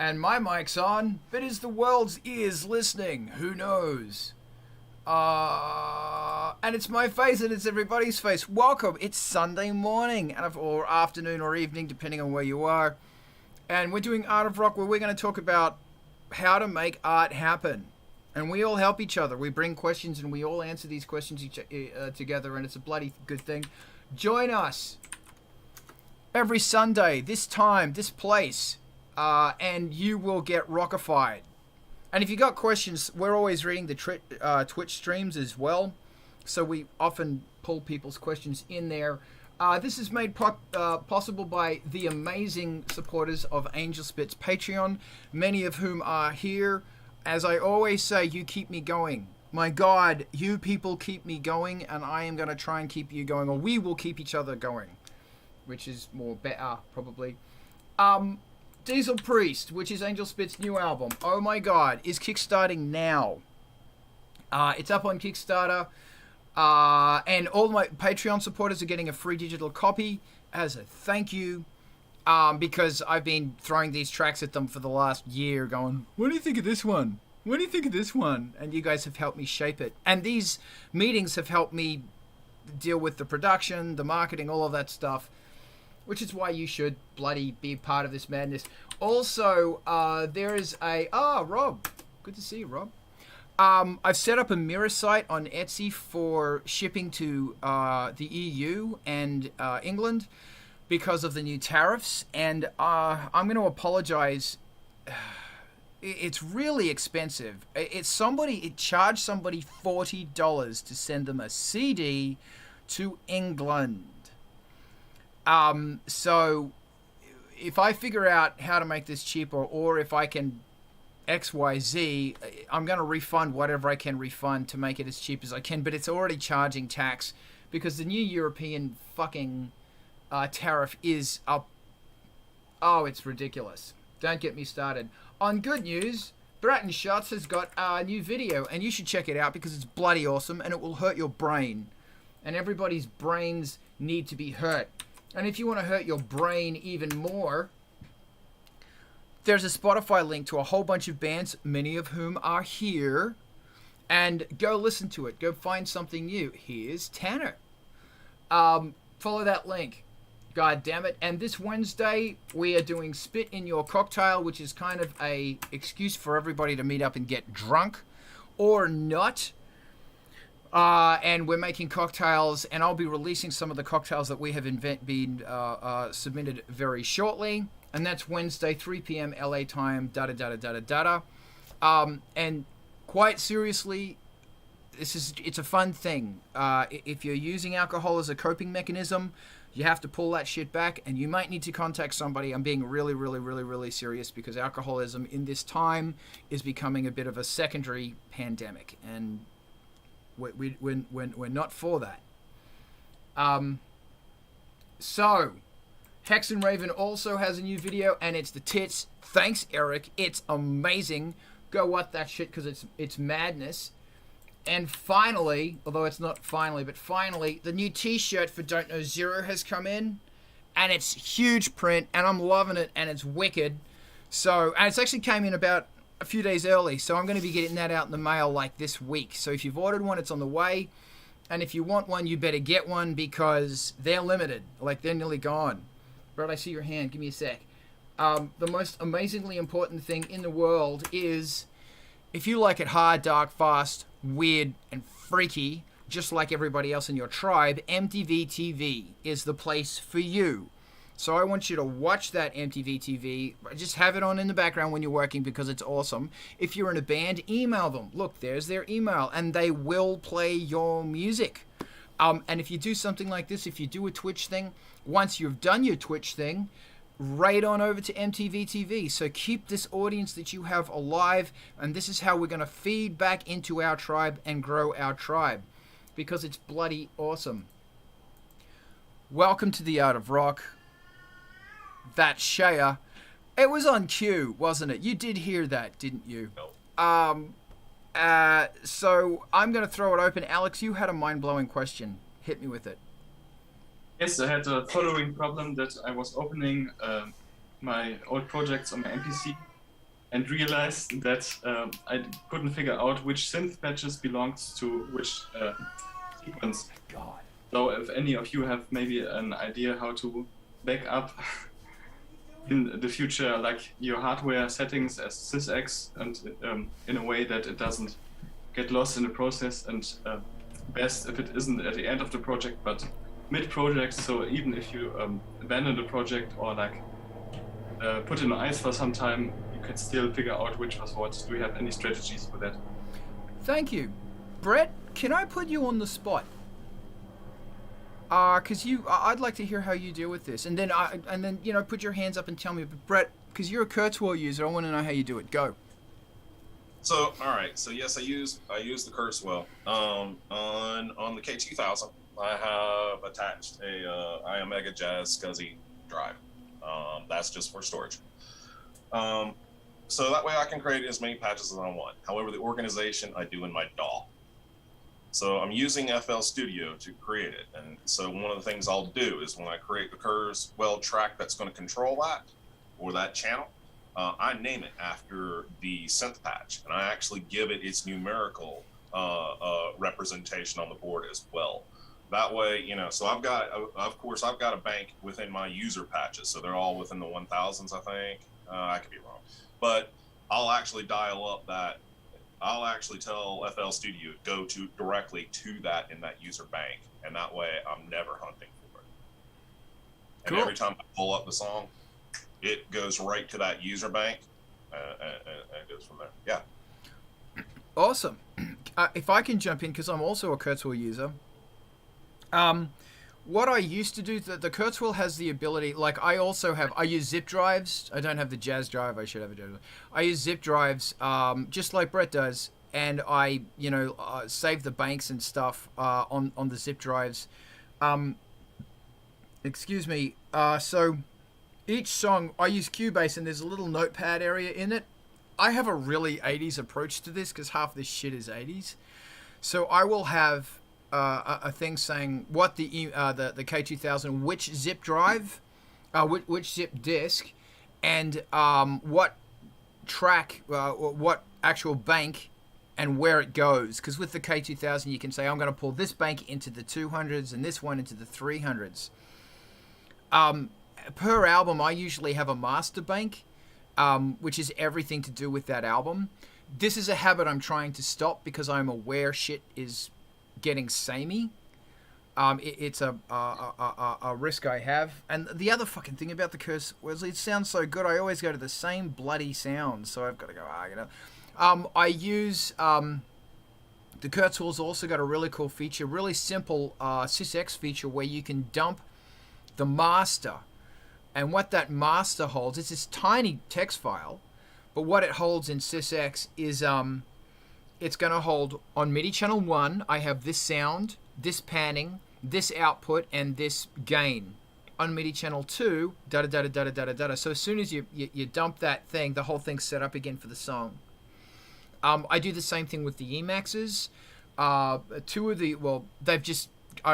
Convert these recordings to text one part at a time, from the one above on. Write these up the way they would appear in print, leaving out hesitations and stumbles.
And my mic's on, but is the world's ears listening? Who knows? And it's my face and it's everybody's face. Welcome. It's Sunday morning or afternoon or evening, depending on where you are. And we're doing Art of Rock, where we're going to talk about how to make art happen. And we all help each other. We bring questions and we all answer these questions together, and it's a bloody good thing. Join us every Sunday, this time, this place. And you will get rockified. And if you got questions, we're always reading the Twitch streams as well. So we often pull people's questions in there. This is made possible by the amazing supporters of Angelspit's Patreon, many of whom are here. As I always say, you keep me going. My God, you people keep me going, and I am going to try and keep you going, or we will keep each other going, which is more better, probably. Diesel Priest, which is Angelspit's new album, oh my God, is kickstarting now. It's up on Kickstarter, and all my Patreon supporters are getting a free digital copy as a thank you, because I've been throwing these tracks at them for the last year going, what do you think of this one? What do you think of this one? And you guys have helped me shape it. And these meetings have helped me deal with the production, the marketing, all of that stuff. Which is why you should bloody be part of this madness. Also, there is Rob. Good to see you, Rob. I've set up a mirror site on Etsy for shipping to the EU and England because of the new tariffs. And I'm going to apologize. It's really expensive. It charged somebody $40 to send them a CD to England. So if I figure out how to make this cheaper, or if I can XYZ, I'm going to refund whatever I can refund to make it as cheap as I can, but it's already charging tax because the new European fucking tariff is up. Oh, it's ridiculous. Don't get me started. On good news, Bratton Shots has got a new video, and you should check it out because it's bloody awesome, and it will hurt your brain. And everybody's brains need to be hurt. And if you want to hurt your brain even more, there's a Spotify link to a whole bunch of bands, many of whom are here. And go listen to it. Go find something new. Here's Tanner. Follow that link. God damn it. And this Wednesday, we are doing Spit in Your Cocktail, which is kind of a excuse for everybody to meet up and get drunk. Or not. And we're making cocktails, and I'll be releasing some of the cocktails that we have been submitted very shortly. And that's Wednesday, 3 p.m. LA time, and quite seriously, it's a fun thing. If you're using alcohol as a coping mechanism, you have to pull that shit back, and you might need to contact somebody. I'm being really, really, really, really serious because alcoholism in this time is becoming a bit of a secondary pandemic, and we're not for that. So, Hex and Raven also has a new video, and it's the tits. Thanks, Eric. It's amazing. Go watch that shit because it's madness. And finally, although it's not finally, but finally, the new T-shirt for Don't Know Zero has come in, and it's huge print, and I'm loving it, and it's wicked. So, and it's actually came in about a few days early, so I'm going to be getting that out in the mail like this week. So if you've ordered one, it's on the way, and if you want one, you better get one because they're limited, like they're nearly gone. Brad, I see your hand. Give me a sec. The most amazingly important thing in the world is if you like it hard, dark, fast, weird, and freaky, just like everybody else in your tribe, MTV TV is the place for you. So I want you to watch that MTV TV. Just have it on in the background when you're working because it's awesome. If you're in a band, email them. Look, there's their email, and they will play your music. And if you do something like this, if you do a Twitch thing, once you've done your Twitch thing, right on over to MTV TV. So keep this audience that you have alive, and this is how we're going to feed back into our tribe and grow our tribe because it's bloody awesome. Welcome to the Art of Rock. That Shea, it was on cue, wasn't it? You did hear that, didn't you? No. So I'm going to throw it open. Alex, you had a mind-blowing question. Hit me with it. Yes, I had a following problem that I was opening my old projects on my MPC, and realized that I couldn't figure out which synth patches belongs to which sequence. God. So if any of you have maybe an idea how to back up in the future, like your hardware settings as SysEx, and in a way that it doesn't get lost in the process, and best if it isn't at the end of the project, but mid-project. So even if you abandon the project or like put it on ice for some time, you can still figure out which was what. Do you have any strategies for that? Thank you. Brett, can I put you on the spot? Because I'd like to hear how you deal with this, and then put your hands up and tell me. But Brett, because you're a Kurzweil user, I want to know how you do it. Go. So, all right. So yes, I use the Kurzweil. On the K2000, I have attached a iOmega Jazz SCSI drive. That's just for storage. So that way I can create as many patches as I want. However, the organization I do in my DAW. So I'm using FL Studio to create it. And so one of the things I'll do is when I create the Kurzweil track that's going to control that, or that channel, I name it after the synth patch. And I actually give it its numerical representation on the board as well. That way, so I've got a bank within my user patches. So they're all within the 1000s, I think. I could be wrong. But I'll actually I'll actually tell FL Studio go directly to that in that user bank, and that way I'm never hunting for it. And cool. Every time I pull up the song, it goes right to that user bank, and it goes from there. Yeah. Awesome. If I can jump in, because I'm also a Kurzweil user. What I used to do, the Kurzweil has the ability, like I use zip drives. I don't have the Jazz drive. I should have a Jazz drive. I use zip drives, just like Brett does, and I, save the banks and stuff on the zip drives. Excuse me. So each song, I use Cubase, and there's a little notepad area in it. I have a really 80s approach to this because half this shit is 80s. So I will have a thing saying what the K2000, which zip drive, which zip disk, and what track, what actual bank, and where it goes. Because with the K2000, you can say I'm going to pull this bank into the 200s and this one into the 300s. Per album, I usually have a master bank, which is everything to do with that album. This is a habit I'm trying to stop because I'm aware shit is getting samey. It's a risk I have. And the other fucking thing about the curse was it sounds so good. I always go to the same bloody sound, so I've got to go. I use the Kurzweil's also got a really cool feature, really simple SysEx feature where you can dump the master, and what that master holds is this tiny text file, but what it holds in SysEx is it's going to hold on MIDI channel 1, I have this sound, this panning, this output, and this gain. On MIDI channel 2, da-da-da-da-da-da-da-da. So as soon as you dump that thing, the whole thing's set up again for the song. I do the same thing with the Emaxes. I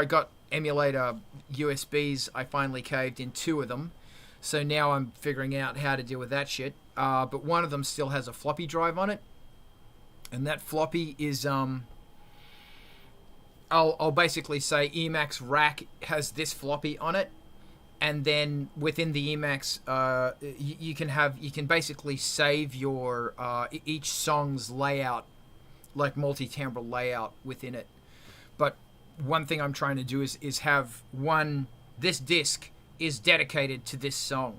got emulator USBs. I finally caved in 2 of them. So now I'm figuring out how to deal with that shit. But one of them still has a floppy drive on it. And that floppy is, I'll basically say Emax rack has this floppy on it. And then within the Emax, you can basically save your each song's layout, like multi-timbral layout within it. But one thing I'm trying to do is have this disc is dedicated to this song,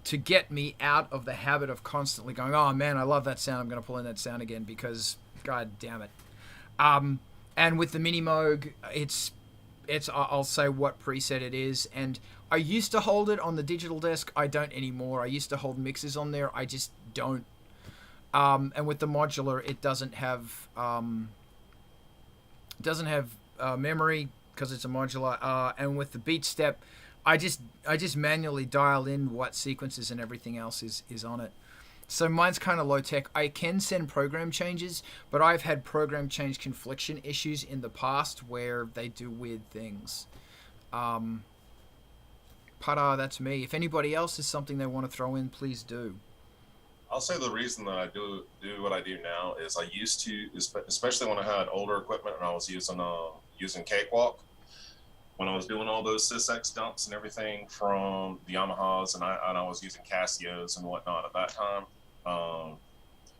to get me out of the habit of constantly going, oh man, I love that sound, I'm going to pull in that sound again because god damn it. And with the Minimoog, it's I'll say what preset it is, and I used to hold it on the digital desk. I don't anymore. I used to hold mixes on there. I just don't. And with the modular, it doesn't have memory because it's a modular. And with the beat step, I just manually dial in what sequences and everything else is on it. So mine's kind of low tech. I can send program changes, but I've had program change confliction issues in the past where they do weird things. That's me. If anybody else has something they want to throw in, please do. I'll say the reason that I do what I do now is I used to, especially when I had older equipment and I was using Cakewalk, when I was doing all those SysEx dumps and everything from the Yamahas, and I was using Casios and whatnot at that time.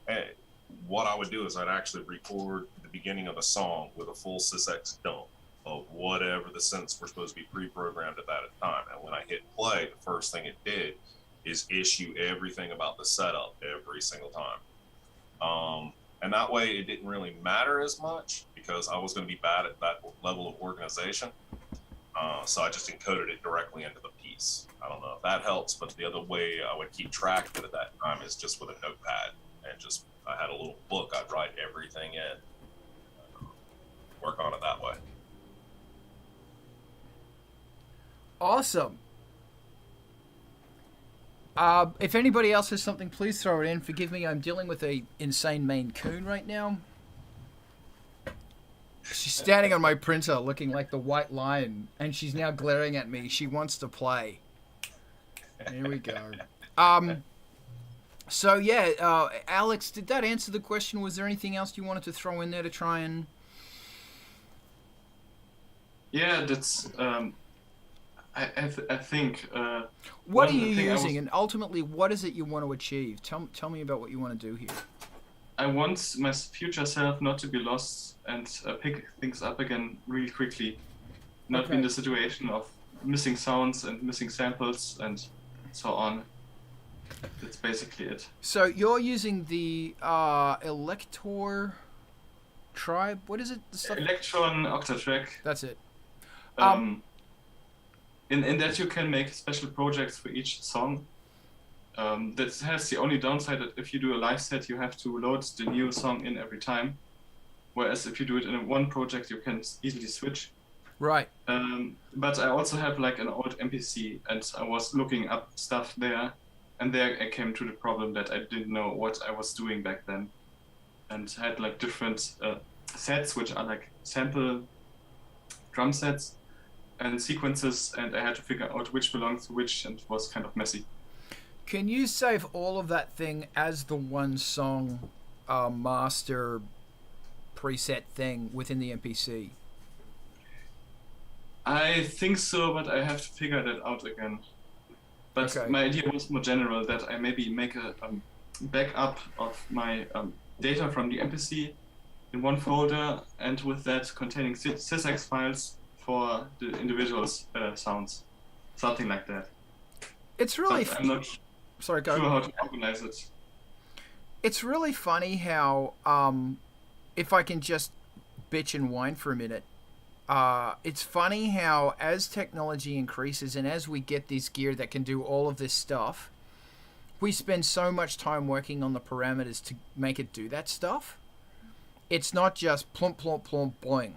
And what I would do is I'd actually record the beginning of a song with a full SysEx dump of whatever the synths were supposed to be pre-programmed at that time. And when I hit play, the first thing it did is issue everything about the setup every single time. And that way it didn't really matter as much because I was going to be bad at that level of organization. So I just encoded it directly into the piece. I don't know if that helps, but the other way I would keep track of it at that time is just with a notepad, and just I had a little book I'd write everything in, work on it that way. Awesome. If anybody else has something, please throw it in. Forgive me, I'm dealing with a insane Maine Coon right now. She's standing on my printer looking like the White Lion, and she's now glaring at me. She wants to play. Here we go. So, yeah, Alex, did that answer the question? Was there anything else you wanted to throw in there to try and... Yeah, that's... I think... what are you using, and ultimately, what is it you want to achieve? Tell me about what you want to do here. I want my future self not to be lost and pick things up again really quickly. Not be in the situation of missing sounds and missing samples and so on. That's basically it. So you're using the Elector Tribe? What is it? The stuff? Electron Octatrack. That's it. In that you can make special projects for each song. That has the only downside that if you do a live set, you have to load the new song in every time. Whereas if you do it in one project, you can easily switch. Right. But I also have like an old MPC, and I was looking up stuff there, and there I came to the problem that I didn't know what I was doing back then, and had like different sets, which are like sample drum sets and sequences, and I had to figure out which belongs to which, and it was kind of messy. Can you save all of that thing as the one song master preset thing within the MPC? I think so, but I have to figure that out again. But my idea was more general, that I maybe make a backup of my data from the MPC in one folder, and with that containing SysEx files for the individual sounds, something like that. It's really... I'm not Sorry, go. sure how to organize it. It's really funny how, if I can just bitch and whine for a minute, it's funny how as technology increases and as we get this gear that can do all of this stuff, we spend so much time working on the parameters to make it do that stuff. It's not just plump, plump, plump, boing.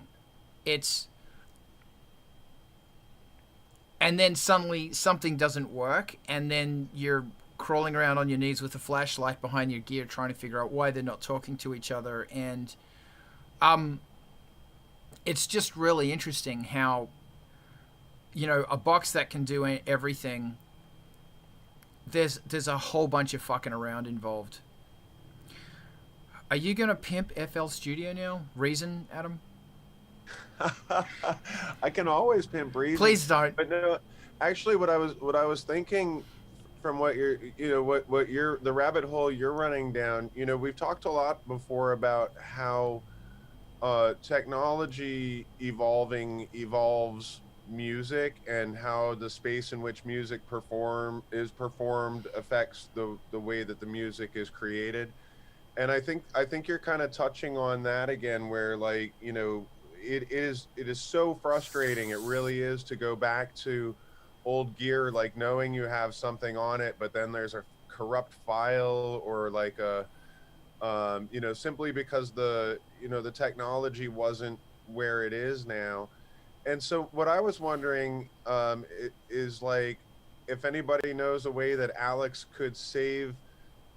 It's... And then suddenly something doesn't work, and then you're crawling around on your knees with a flashlight behind your gear trying to figure out why they're not talking to each other. And it's just really interesting how, you know, a box that can do everything, there's a whole bunch of fucking around involved. Are you going to pimp FL Studio now? Reason, Adam? I can always pimp Reason. Please don't. But no, actually, what I was thinking, from what you're, you know, what you're, the rabbit hole you're running down. You know, we've talked a lot before about how technology evolves music, and how the space in which music is performed affects the way that the music is created. And I think you're kind of touching on that again, where, like, you know, it is so frustrating. It really is, to go back to old gear, like knowing you have something on it, but then there's a corrupt file, or like a, you know, simply because the technology wasn't where it is now. And so what I was wondering is, like, if anybody knows a way that Alex could save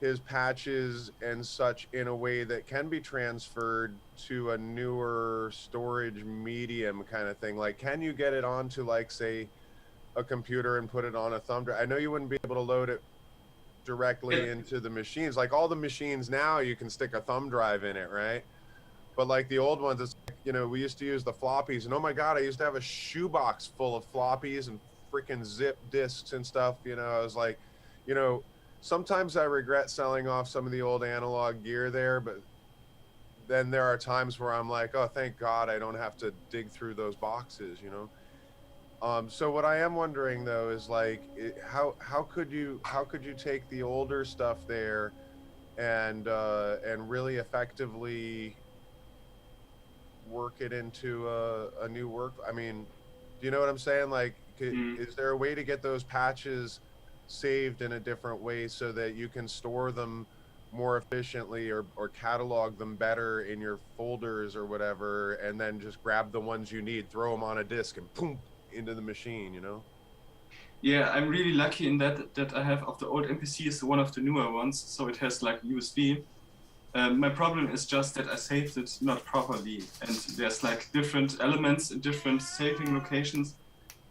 his patches and such in a way that can be transferred to a newer storage medium kind of thing. Like, can you get it onto, like, say, a computer and put it on a thumb drive? I know you wouldn't be able to load it directly into the machines. Like all the machines now, you can stick a thumb drive in it, right? But like the old ones, it's like, you know, we used to use the floppies, and oh my God, I used to have a shoebox full of floppies and freaking zip discs and stuff. You know, I was like, you know, sometimes I regret selling off some of the old analog gear there, but then there are times where I'm like, oh, thank God I don't have to dig through those boxes, you know? So what I am wondering though is like, how could you take the older stuff there and really effectively work it into a new work? I mean, do you know what I'm saying? Like, is there a way to get those patches saved in a different way so that you can store them more efficiently or catalog them better in your folders or whatever, and then just grab the ones you need, throw them on a disk, and boom, into the machine, you know? Yeah, I'm really lucky in that I have of the old MPCs one of the newer ones, so it has like USB. My problem is just that I saved it not properly, and there's like different elements in different saving locations,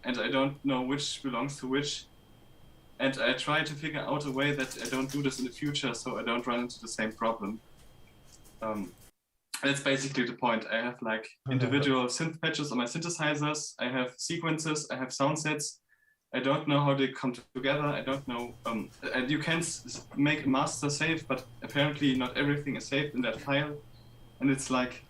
and I don't know which belongs to which. And I try to figure out a way that I don't do this in the future, so I don't run into the same problem. That's basically the point. I have like individual synth patches on my synthesizers. I have sequences. I have sound sets. I don't know how they come together. I don't know. And you can make a master save, but apparently not everything is saved in that file. And it's like,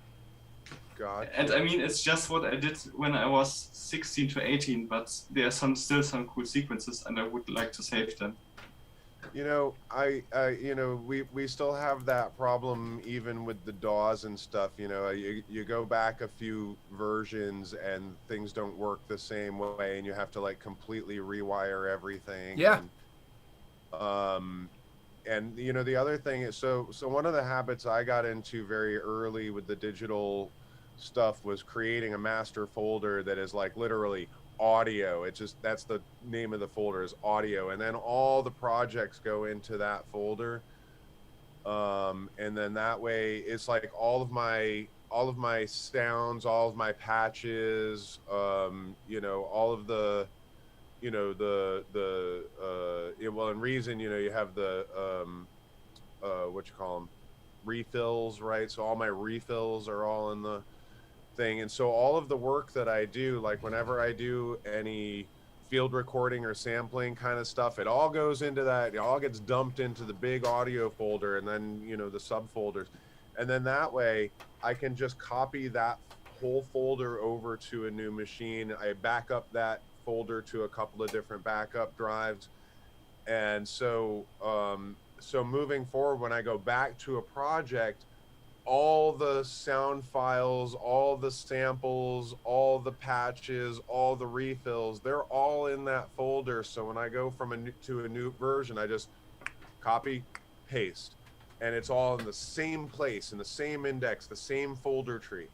God. And I mean, it's just what I did when I was 16 to 18, but there are still some cool sequences, and I would like to save them. You know, you know, we still have that problem even with the DAWs and stuff. You know, you go back a few versions and things don't work the same way, and you have to like completely rewire everything. Yeah. And you know, the other thing is, so one of the habits I got into very early with the digital stuff was creating a master folder that is like literally audio. It's just, that's the name of the folder, is audio, and then all the projects go into that folder, and then that way it's like all of my sounds, all of my patches, you know, all of the, you know, well, in Reason, you know, you have the what you call them, refills, right? So all my refills are all in the thing. And so all of the work that I do, like whenever I do any field recording or sampling kind of stuff, it all goes into that, it all gets dumped into the big audio folder, and then, you know, the subfolders. And then that way I can just copy that whole folder over to a new machine. I back up that folder to a couple of different backup drives. And so so moving forward, when I go back to a project, all the sound files, all the samples, all the patches, all the refills, they're all in that folder. So when I go from to a new version, I just copy, paste, and it's all in the same place, in the same index, the same folder tree.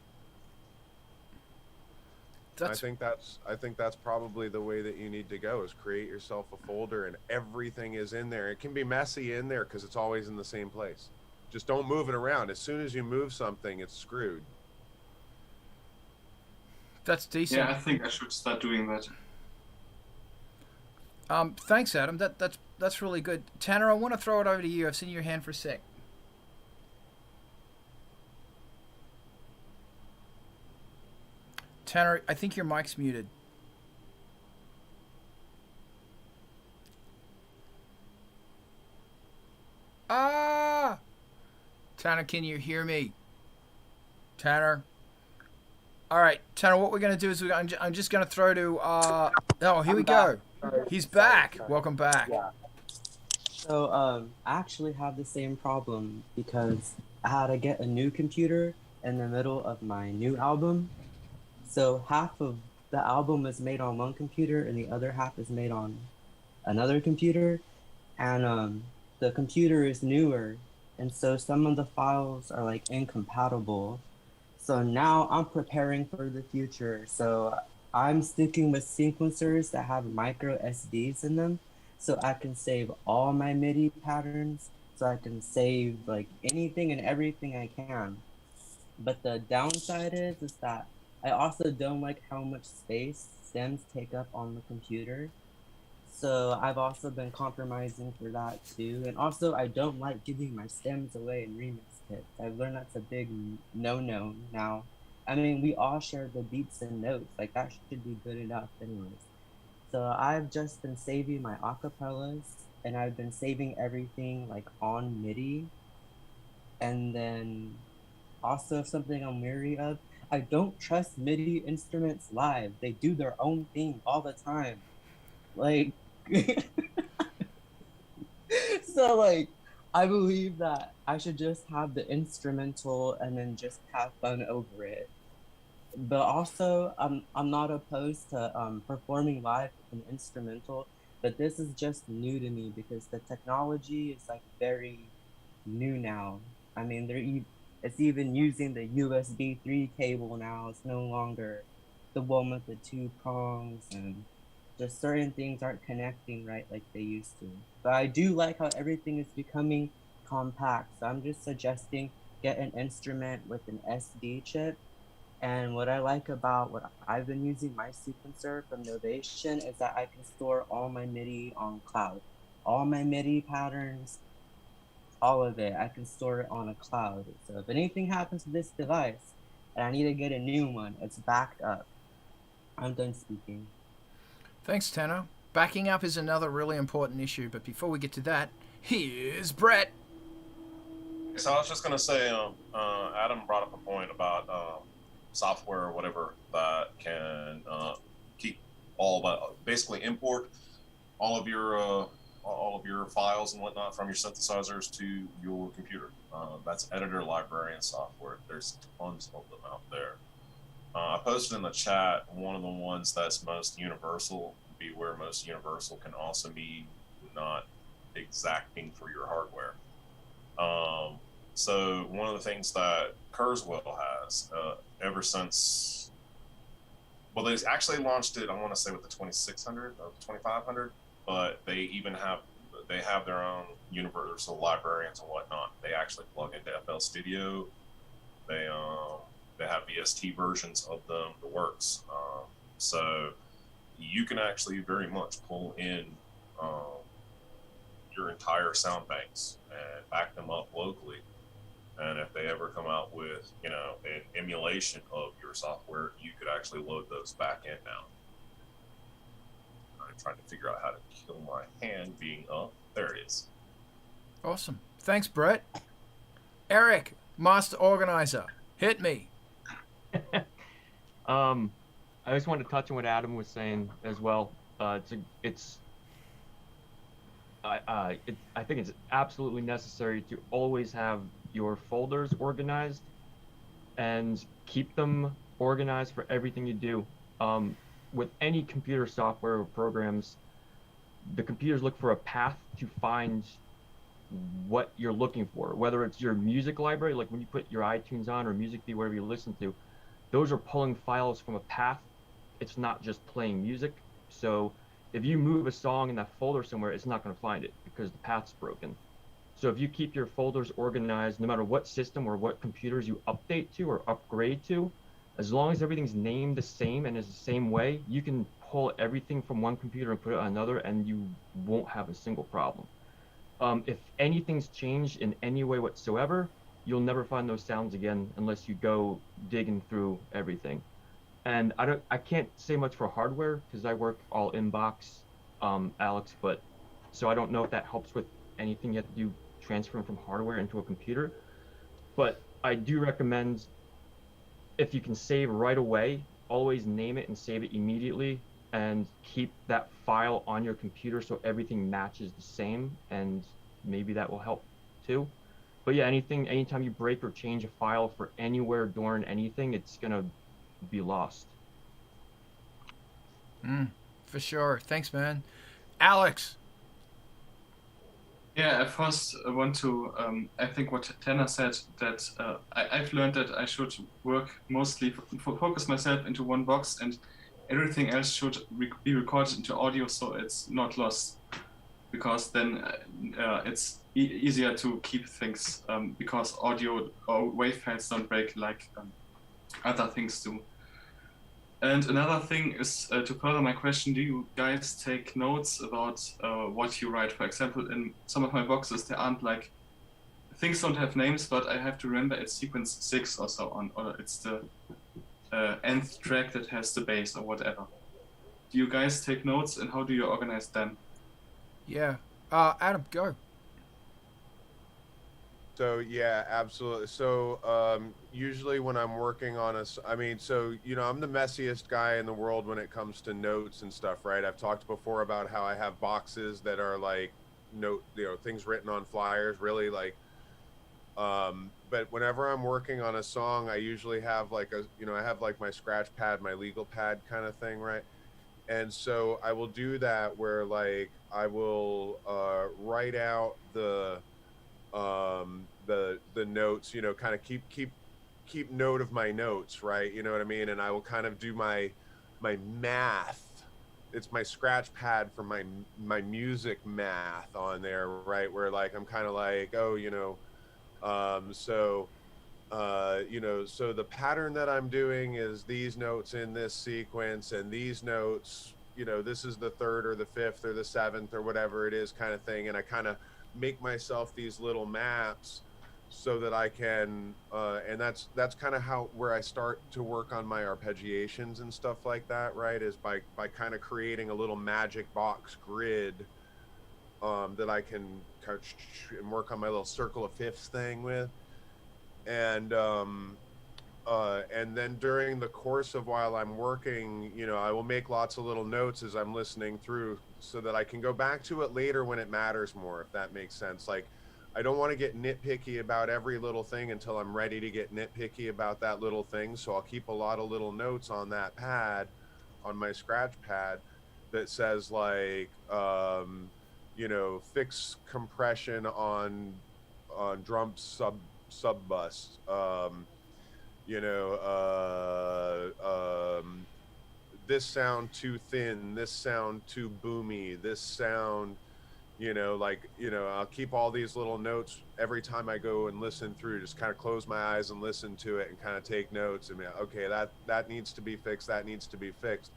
I think that's probably the way that you need to go, is create yourself a folder and everything is in there. It can be messy in there because it's always in the same place. Just don't move it around. As soon as you move something, it's screwed. That's decent. Yeah, I think I should start doing that. Thanks, Adam. That's really good. Tanner, I want to throw it over to you. I've seen your hand for a sec. Tanner, I think your mic's muted. Ah! Tanner, can you hear me? Tanner? All right, Tanner, what we're going to do is I'm just going to throw to... oh, here we go. He's back. Welcome back. Yeah. So, I actually have the same problem because I had to get a new computer in the middle of my new album. So half of the album is made on one computer and the other half is made on another computer. And the computer is newer. And so some of the files are like incompatible. So now I'm preparing for the future. So I'm sticking with sequencers that have micro SDs in them, so I can save all my MIDI patterns, so I can save like anything and everything I can. But the downside is that I also don't like how much space stems take up on the computer. So I've also been compromising for that too. And also, I don't like giving my stems away in remix kits. I've learned that's a big no-no now. I mean, we all share the beats and notes. Like, that should be good enough anyways. So I've just been saving my acapellas, and I've been saving everything like on MIDI. And then also something I'm weary of, I don't trust MIDI instruments live. They do their own thing all the time. Like, so like, I believe that I should just have the instrumental and then just have fun over it. But also, I'm not opposed to performing live with an instrumental, but this is just new to me because the technology is like very new now. I mean, it's even using the USB 3 cable now. It's no longer the one with the 2 prongs, and just certain things aren't connecting right like they used to. But I do like how everything is becoming compact. So I'm just suggesting get an instrument with an SD chip. And what I like about what I've been using, my sequencer from Novation, is that I can store all my MIDI on cloud. All my MIDI patterns, all of it, I can store it on a cloud. So if anything happens to this device and I need to get a new one, it's backed up. I'm done speaking. Thanks, Tanner. Backing up is another really important issue, but before we get to that, here's Brett. So I was just gonna say, Adam brought up a point about software or whatever that can keep basically import all of your files and whatnot from your synthesizers to your computer. That's editor librarian software. There's tons of them out there. I posted in the chat one of the ones that's most universal, be where most universal can also be not exacting for your hardware. So one of the things that Kurzweil has ever since, well, they actually launched it, I want to say with the 2600 or the 2500, but they have their own universal librarians and whatnot. They actually plug into FL Studio. They have VST versions of them, the works. So you can actually very much pull in your entire sound banks and back them up locally. And if they ever come out with, an emulation of your software, you could actually load those back in now. I'm trying to figure out how to kill my hand being up. There it is. Awesome. Thanks, Brett. Eric, Master Organizer, hit me. I just wanted to touch on what Adam was saying as well. I think it's absolutely necessary to always have your folders organized and keep them organized for everything you do. With any computer software or programs, the computers look for a path to find what you're looking for, whether it's your music library, like when you put your iTunes on or Music Bee, whatever you listen to, those are pulling files from a path. It's not just playing music. So if you move a song in that folder somewhere, it's not going to find it because the path's broken. So if you keep your folders organized, no matter what system or what computers you update to or upgrade to, as long as everything's named the same and is the same way, you can pull everything from one computer and put it on another, and you won't have a single problem. If anything's changed in any way whatsoever, you'll never find those sounds again unless you go digging through everything. And I can't say much for hardware because I work all inbox, Alex, but so I don't know if that helps with anything you have to do transferring from hardware into a computer. But I do recommend, if you can save right away, always name it and save it immediately and keep that file on your computer so everything matches the same, and maybe that will help too. But yeah, anytime you break or change a file for anywhere during anything, it's gonna be lost. For sure. Thanks, man. Alex. Yeah, at first I want to, I think what Tanner said, that I've learned that I should work mostly, focus myself into one box, and everything else should be recorded into audio so it's not lost, because then it's easier to keep things, because audio or wave files don't break like other things do. And another thing is to further my question: do you guys take notes about what you write? For example, in some of my boxes, there aren't like things don't have names, but I have to remember it's sequence 6 or so on, or it's the nth track that has the bass or whatever. Do you guys take notes, and how do you organize them? Yeah. Adam, go. So yeah, absolutely. So usually when I'm working on I'm the messiest guy in the world when it comes to notes and stuff, right? I've talked before about how I have boxes that are like things written on flyers, really like. But whenever I'm working on a song, I usually have I have like my scratch pad, my legal pad kind of thing, right? And so I will do that where like I will write out the notes, kind of keep note of my notes, right? You know what I mean? And I will kind of do my math. It's my scratch pad for my music math on there, right? Where like I'm kind of like, so the pattern that I'm doing is these notes in this sequence, and these notes, this is the third or the fifth or the seventh or whatever it is kind of thing. And I kind of make myself these little maps so that I can, and that's kind of where I start to work on my arpeggiations and stuff like that, right? Is by kind of creating a little magic box grid that I can and work on my little circle of fifths thing with. And then during the course of while I'm working, I will make lots of little notes as I'm listening through so that I can go back to it later when it matters more, if that makes sense. Like, I don't want to get nitpicky about every little thing until I'm ready to get nitpicky about that little thing. So I'll keep a lot of little notes on that pad, on my scratch pad, that says like, fix compression on drum sub bus, this sound too thin, this sound too boomy, this sound, I'll keep all these little notes every time I go and listen through, just kind of close my eyes and listen to it and kind of take notes and okay, that needs to be fixed, that needs to be fixed.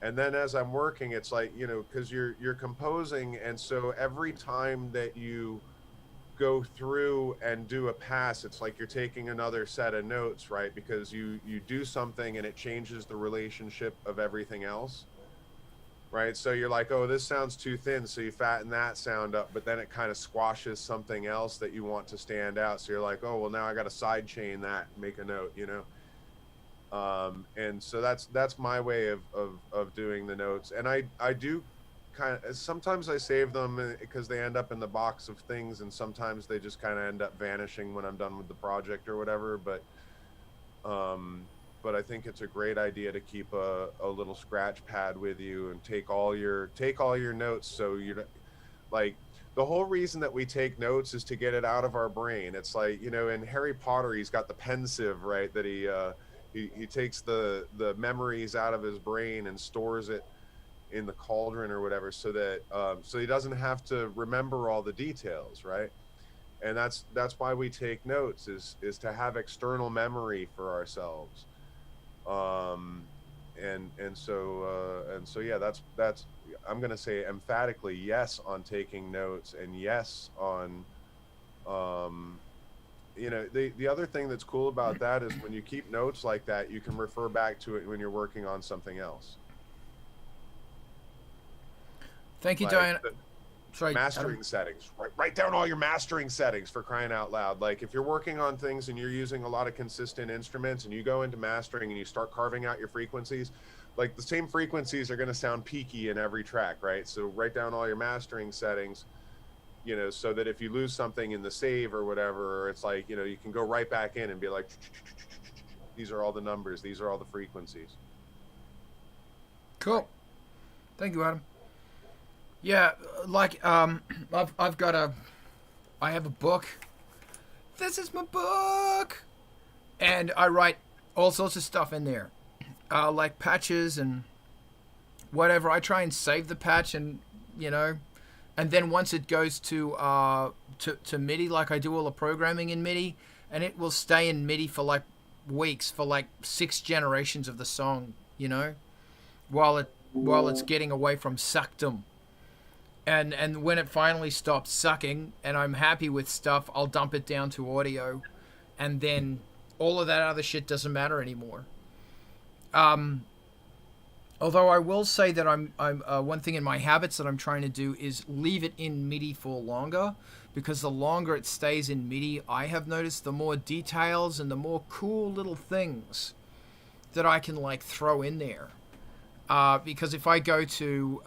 And then as I'm working, it's like, because you're composing, and so every time that you go through and do a pass, it's like you're taking another set of notes, right? Because you do something and it changes the relationship of everything else, right? So you're like, oh, this sounds too thin, so you fatten that sound up, but then it kind of squashes something else that you want to stand out. So you're like, oh, well, now I got to side chain that, make a note, and so that's my way of doing the notes. And I do kind of, sometimes I save them because they end up in the box of things, and sometimes they just kind of end up vanishing when I'm done with the project or whatever. But I think it's a great idea to keep a little scratch pad with you and take all your notes. So you're like, the whole reason that we take notes is to get it out of our brain. It's like, in Harry Potter, he's got the pensieve, right? That he takes the memories out of his brain and stores it in the cauldron or whatever, so that so he doesn't have to remember all the details, right? And that's why we take notes, is to have external memory for ourselves. And so yeah, that's I'm gonna say emphatically yes on taking notes, and yes on the other thing that's cool about that is when you keep notes like that, you can refer back to it when you're working on something else. Thank you, Like Diane. the Sorry, mastering Adam. settings. Write down all your mastering settings, for crying out loud. Like, if you're working on things and you're using a lot of consistent instruments and you go into mastering and you start carving out your frequencies, like the same frequencies are going to sound peaky in every track, right? So write down all your mastering settings, so that if you lose something in the save or whatever, or it's like, you can go right back in and be like, these are all the numbers, these are all the frequencies. Cool. Thank you, Adam. Yeah, like I have a book. This is my book, and I write all sorts of stuff in there, like patches and whatever. I try and save the patch, and and then once it goes to MIDI, like I do all the programming in MIDI, and it will stay in MIDI for like weeks, for like 6 generations of the song, you know, while it's getting away from suckdom. And when it finally stops sucking and I'm happy with stuff, I'll dump it down to audio, and then all of that other shit doesn't matter anymore. Although I will say that I'm one thing in my habits that I'm trying to do is leave it in MIDI for longer, because the longer it stays in MIDI, I have noticed the more details and the more cool little things that I can like throw in there. Because if I go to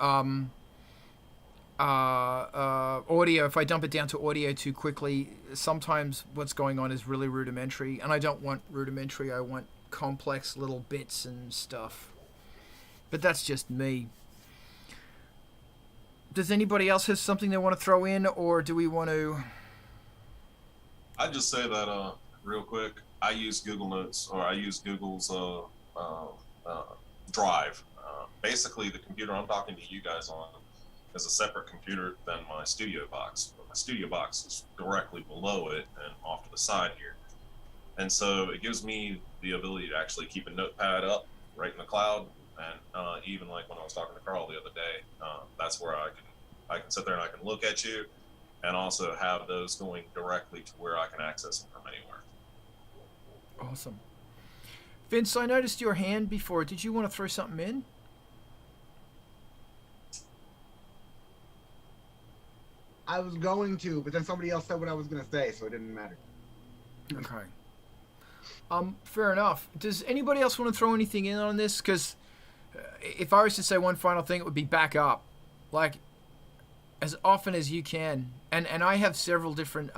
audio, if I dump it down to audio too quickly, sometimes what's going on is really rudimentary, and I don't want rudimentary. I want complex little bits and stuff. But that's just me. Does anybody else have something they want to throw in, or do we want to? I'd just say that real quick. I use Google Notes, or I use Google's Drive. Basically, the computer I'm talking to you guys on is a separate computer than my studio box. But my studio box is directly below it and off to the side here. And so it gives me the ability to actually keep a notepad up right in the cloud. And even like when I was talking to Carl the other day, that's where I can sit there and I can look at you, and also have those going directly to where I can access them from anywhere. Awesome. Vince, I noticed your hand before. Did you want to throw something in? I was going to, but then somebody else said what I was going to say, so it didn't matter. Okay. Fair enough. Does anybody else want to throw anything in on this? Because if I was to say one final thing, it would be back up, like as often as you can. And I have several different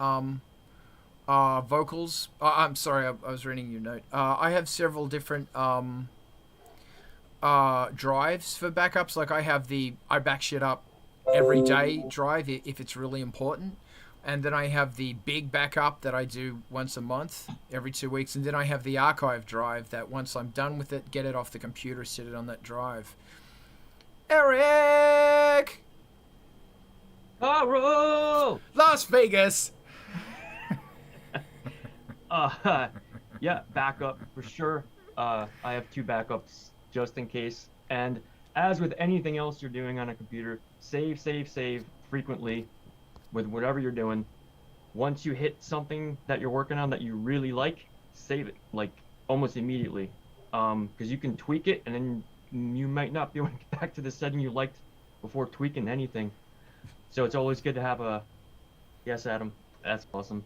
vocals. I'm sorry, I was reading your note. I have several different drives for backups. Like I have I back shit up every day drive if it's really important. And then I have the big backup that I do once a month, every 2 weeks. And then I have the archive drive that once I'm done with it, get it off the computer, sit it on that drive. Eric! Carl! Las Vegas! Yeah, backup for sure. I have 2 backups just in case. And as with anything else you're doing on a computer, save frequently. With whatever you're doing, once you hit something that you're working on that you really like, save it like almost immediately, because you can tweak it and then you might not be able to get back to the setting you liked before tweaking anything. So it's always good to have a yes, Adam, that's awesome.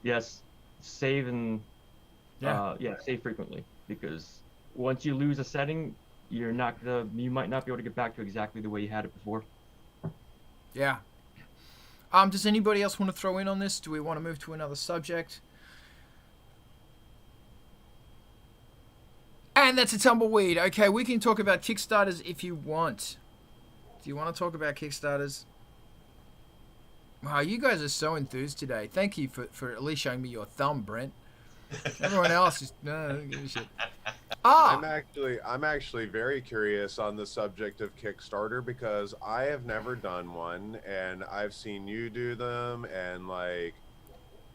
Yes, save and save frequently, because once you lose a setting, you might not be able to get back to exactly the way you had it before. Yeah. Does anybody else want to throw in on this? Do we want to move to another subject? And that's a tumbleweed. Okay, we can talk about Kickstarters if you want. Do you want to talk about Kickstarters? Wow, you guys are so enthused today. Thank you for at least showing me your thumb, Brent. Everyone else is no, don't give a shit. I'm actually very curious on the subject of Kickstarter, because I have never done one, and I've seen you do them, and like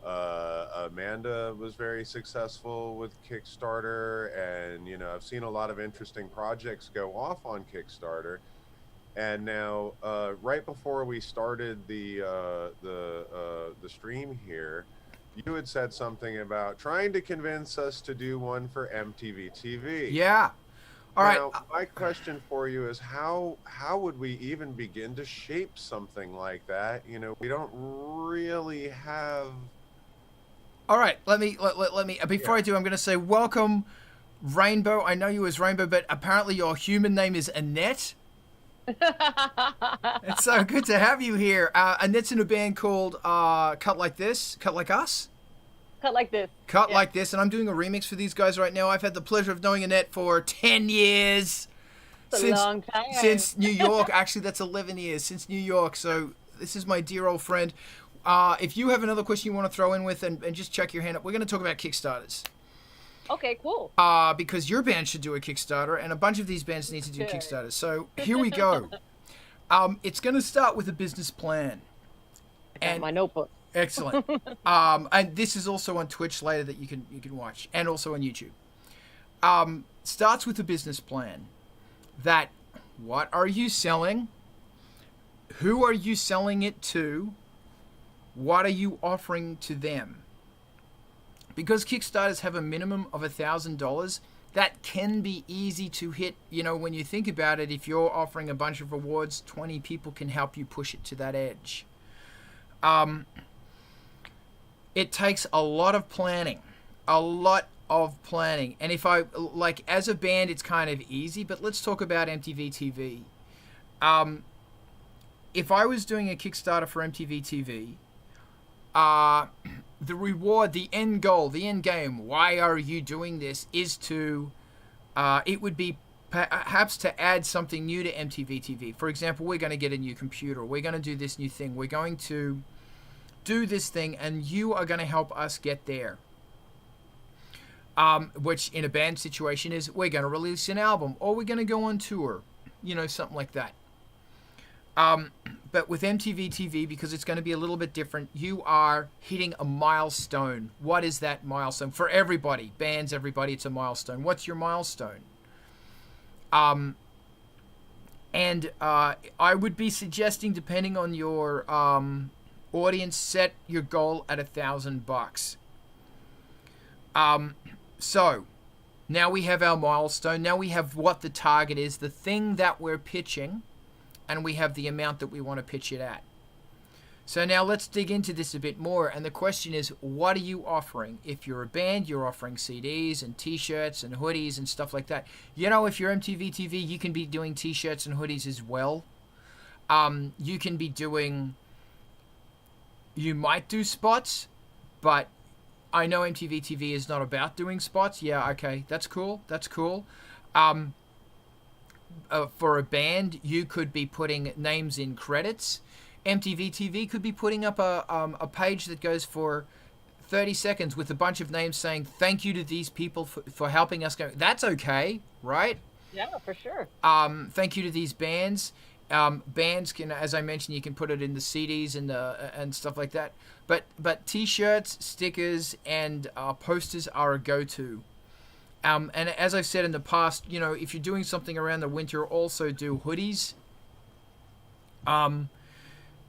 Amanda was very successful with Kickstarter, and I've seen a lot of interesting projects go off on Kickstarter. And now, right before we started the stream here, you had said something about trying to convince us to do one for MTV TV. Yeah. All right. Now, my question for you is how would we even begin to shape something like that? We don't really have. All right. Let me. Before I do, I'm going to say welcome, Rainbow. I know you as Rainbow, but apparently your human name is Annette. It's so good to have you here. Annette's in a band called Cut Like This, Cut Like Us? Cut Like This. Cut Like This, and I'm doing a remix for these guys right now. I've had the pleasure of knowing Annette for 10 years. It's a long time. Since New York. Actually, that's 11 years since New York, so this is my dear old friend. If you have another question you want to throw in with, and just check your hand up, we're going to talk about Kickstarters. Okay, cool. Because your band should do a Kickstarter, and a bunch of these bands need to do Kickstarters. So here we go. It's going to start with a business plan. And my notebook. Excellent. And this is also on Twitch later that you can watch, and also on YouTube. starts with a business plan. That what are you selling? Who are you selling it to? What are you offering to them? Because Kickstarters have a minimum of $1,000, that can be easy to hit. You know, when you think about it, if you're offering a bunch of rewards, 20 people can help you push it to that edge. It takes a lot of planning. And if I, like, as a band, it's kind of easy, but let's talk about MTV TV. If I was doing a Kickstarter for MTV TV, the reward, the end goal, the end game, why are you doing this, is to, it would be perhaps to add something new to MTV TV. For example, we're going to get a new computer. We're going to do this new thing. We're going to do this thing, and you are going to help us get there. Which in a band situation is we're going to release an album, or we're going to go on tour, you know, something like that. But with MTV TV, because it's going to be a little bit different, you are hitting a milestone. What is that milestone? For everybody, bands, everybody, it's a milestone. What's your milestone? I would be suggesting, depending on your audience, set your goal at $1,000. So now we have our milestone. Now we have what the target is, the thing that we're pitching, and we have the amount that we want to pitch it at. So now let's dig into this a bit more. And the question is, what are you offering? If you're a band, you're offering CDs and T-shirts and hoodies and stuff like that. You know, if you're MTV TV, you can be doing T-shirts and hoodies as well. You can be doing, you might do spots, but I know MTV TV is not about doing spots. Yeah, okay, that's cool. That's cool. For a band, you could be putting names in credits. MTV TV could be putting up a page that goes for 30 seconds with a bunch of names saying thank you to these people for helping us go. That's okay, right? Yeah, for sure. Thank you to these bands. Bands can, as I mentioned, you can put it in the CDs and stuff like that. But T-shirts, stickers, and posters are a go-to. And as I've said in the past, you know, if you're doing something around the winter, also do hoodies.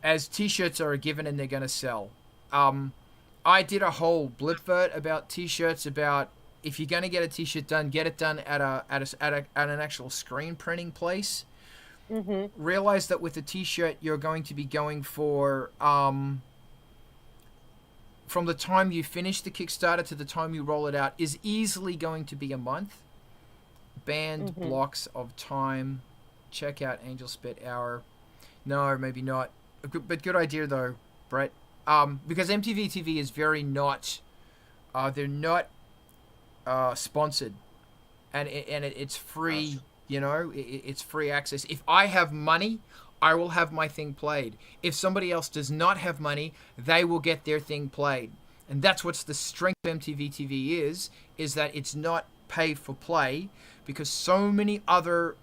As T-shirts are a given and they're going to sell. I did a whole blipvert about T-shirts, about if you're going to get a T-shirt done, get it done at an actual screen printing place. Mm-hmm. Realize that with a T-shirt, you're going to be going for, from the time you finish the Kickstarter to the time you roll it out, is easily going to be a month. Band blocks of time. Check out Angelspit Hour. No, maybe not. But good idea though, Brett. Because MTV TV is very not, they're not sponsored, and it's free. Gotcha. You know, it's free access. If I have money, I will have my thing played. If somebody else does not have money, they will get their thing played. And that's what's the strength of MTV TV is that it's not pay for play, because so many other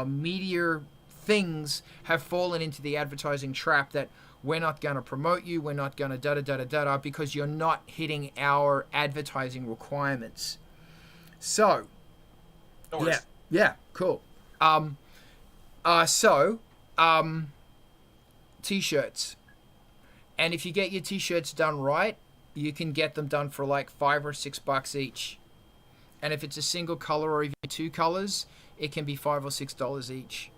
media things have fallen into the advertising trap that we're not going to promote you, we're not going to da-da-da-da-da, because you're not hitting our advertising requirements. So, yeah, cool. T-shirts. And if you get your T-shirts done right, you can get them done for like $5 or $6 each. And if it's a single color or even two colors, it can be $5 or $6 each.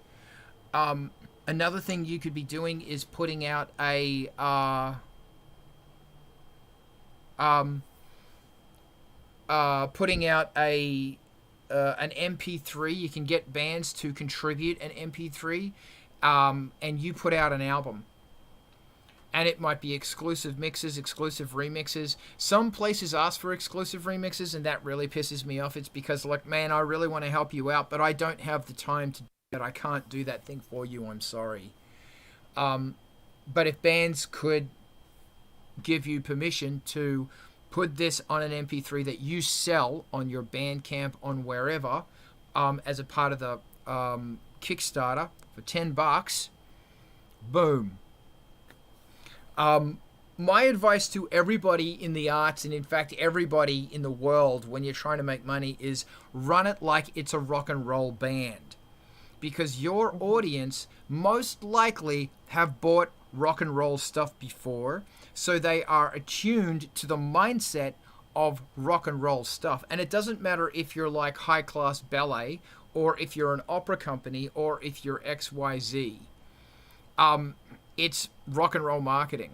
Another thing you could be doing is putting out a an MP3. You can get bands to contribute an MP3, and you put out an album. And it might be exclusive mixes, exclusive remixes. Some places ask for exclusive remixes, and that really pisses me off. It's because, like, man, I really want to help you out, but I don't have the time to do it. I can't do that thing for you. I'm sorry. But if bands could give you permission to put this on an MP3 that you sell on your Bandcamp, on wherever, as a part of the Kickstarter for $10, boom. my advice to everybody in the arts, and in fact everybody in the world when you're trying to make money, is run it like it's a rock and roll band. Because your audience most likely have bought rock and roll stuff before, so they are attuned to the mindset of rock and roll stuff. And it doesn't matter if you're like high class ballet, or if you're an opera company, or if you're XYZ. It's rock and roll marketing.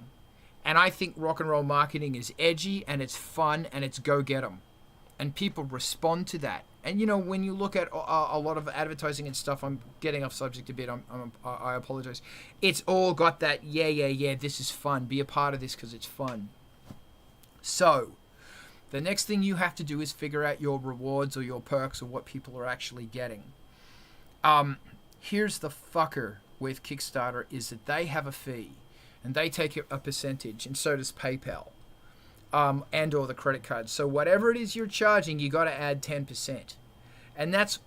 And I think rock and roll marketing is edgy, and it's fun, and it's go get 'em. And people respond to that. And you know, when you look at a lot of advertising and stuff, I'm getting off subject a bit, I apologize. It's all got that, yeah, this is fun. Be a part of this because it's fun. So, the next thing you have to do is figure out your rewards or your perks or what people are actually getting. Here's the fucker with Kickstarter, is that they have a fee. And they take a percentage, and so does PayPal, and or the credit card. So whatever it is you're charging, you got to add 10%. And that's,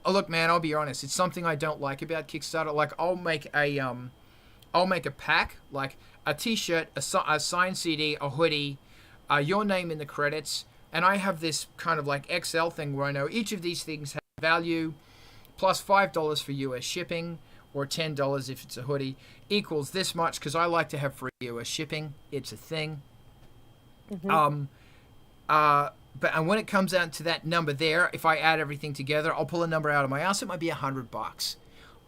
look, man, I'll be honest, it's something I don't like about Kickstarter. Like, I'll make a pack, like a T-shirt, a signed CD, a hoodie, your name in the credits, and I have this kind of like Excel thing where I know each of these things have value, plus $5 for US shipping, or $10 if it's a hoodie, equals this much, because I like to have free US shipping. It's a thing. And when it comes out to that number there, if I add everything together, I'll pull a number out of my ass. It might be $100.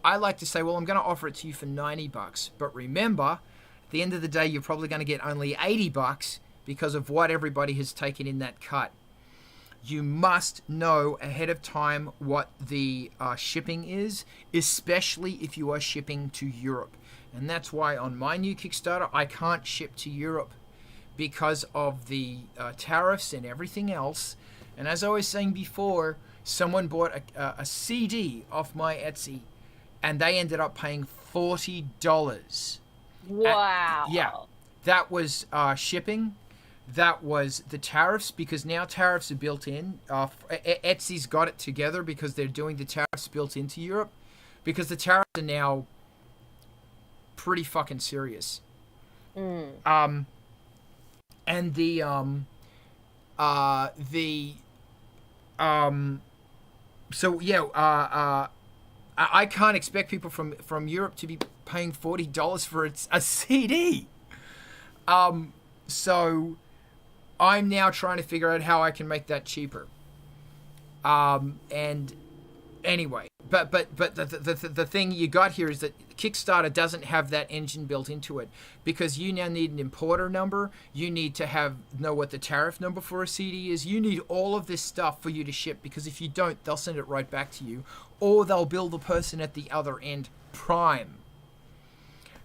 I like to say, well, I'm going to offer it to you for $90. But remember, at the end of the day, you're probably going to get only $80 because of what everybody has taken in that cut. You must know ahead of time what the shipping is, especially if you are shipping to Europe. And that's why on my new Kickstarter, I can't ship to Europe because of the tariffs and everything else. And as I was saying before, someone bought a CD off my Etsy, and they ended up paying $40. Wow. Yeah, that was shipping. That was the tariffs, because now tariffs are built in. Etsy's got it together because they're doing the tariffs built into Europe, because the tariffs are now pretty fucking serious. And so yeah, I can't expect people from Europe to be paying $40 for a CD. So I'm now trying to figure out how I can make that cheaper. And anyway, but the thing you got here is that Kickstarter doesn't have that engine built into it, because you now need an importer number. You need to know what the tariff number for a CD is. You need all of this stuff for you to ship, because if you don't, they'll send it right back to you, or they'll bill the person at the other end prime.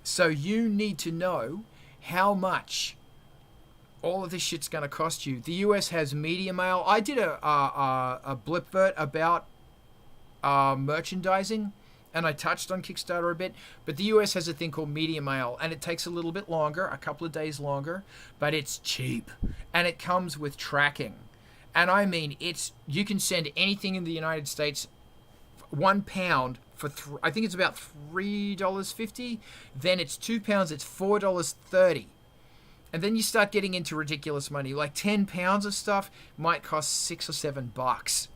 So you need to know how much all of this shit's going to cost you. The US has media mail. I did a blipvert about merchandising, and I touched on Kickstarter a bit, but the US has a thing called media mail, and it takes a little bit longer, a couple of days longer, but it's cheap, and it comes with tracking. And I mean, you can send anything in the United States, £1 for I think it's about $3.50. Then it's £2, it's $4.30. And then you start getting into ridiculous money. Like 10 pounds of stuff might cost $6 or $7,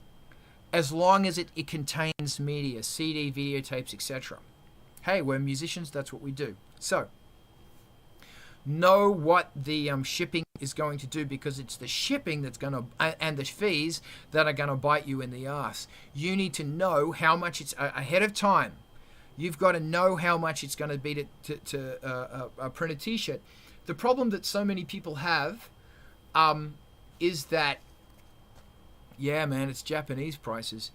as long as it contains media, CD, videotapes, etc. Hey, we're musicians, that's what we do. So, know what the shipping is going to do, because it's the shipping that's going to, and the fees that are going to bite you in the ass. You need to know how much it's ahead of time. You've got to know how much it's going to be to print a t-shirt. The problem that so many people have is that, yeah, man, it's Japanese prices.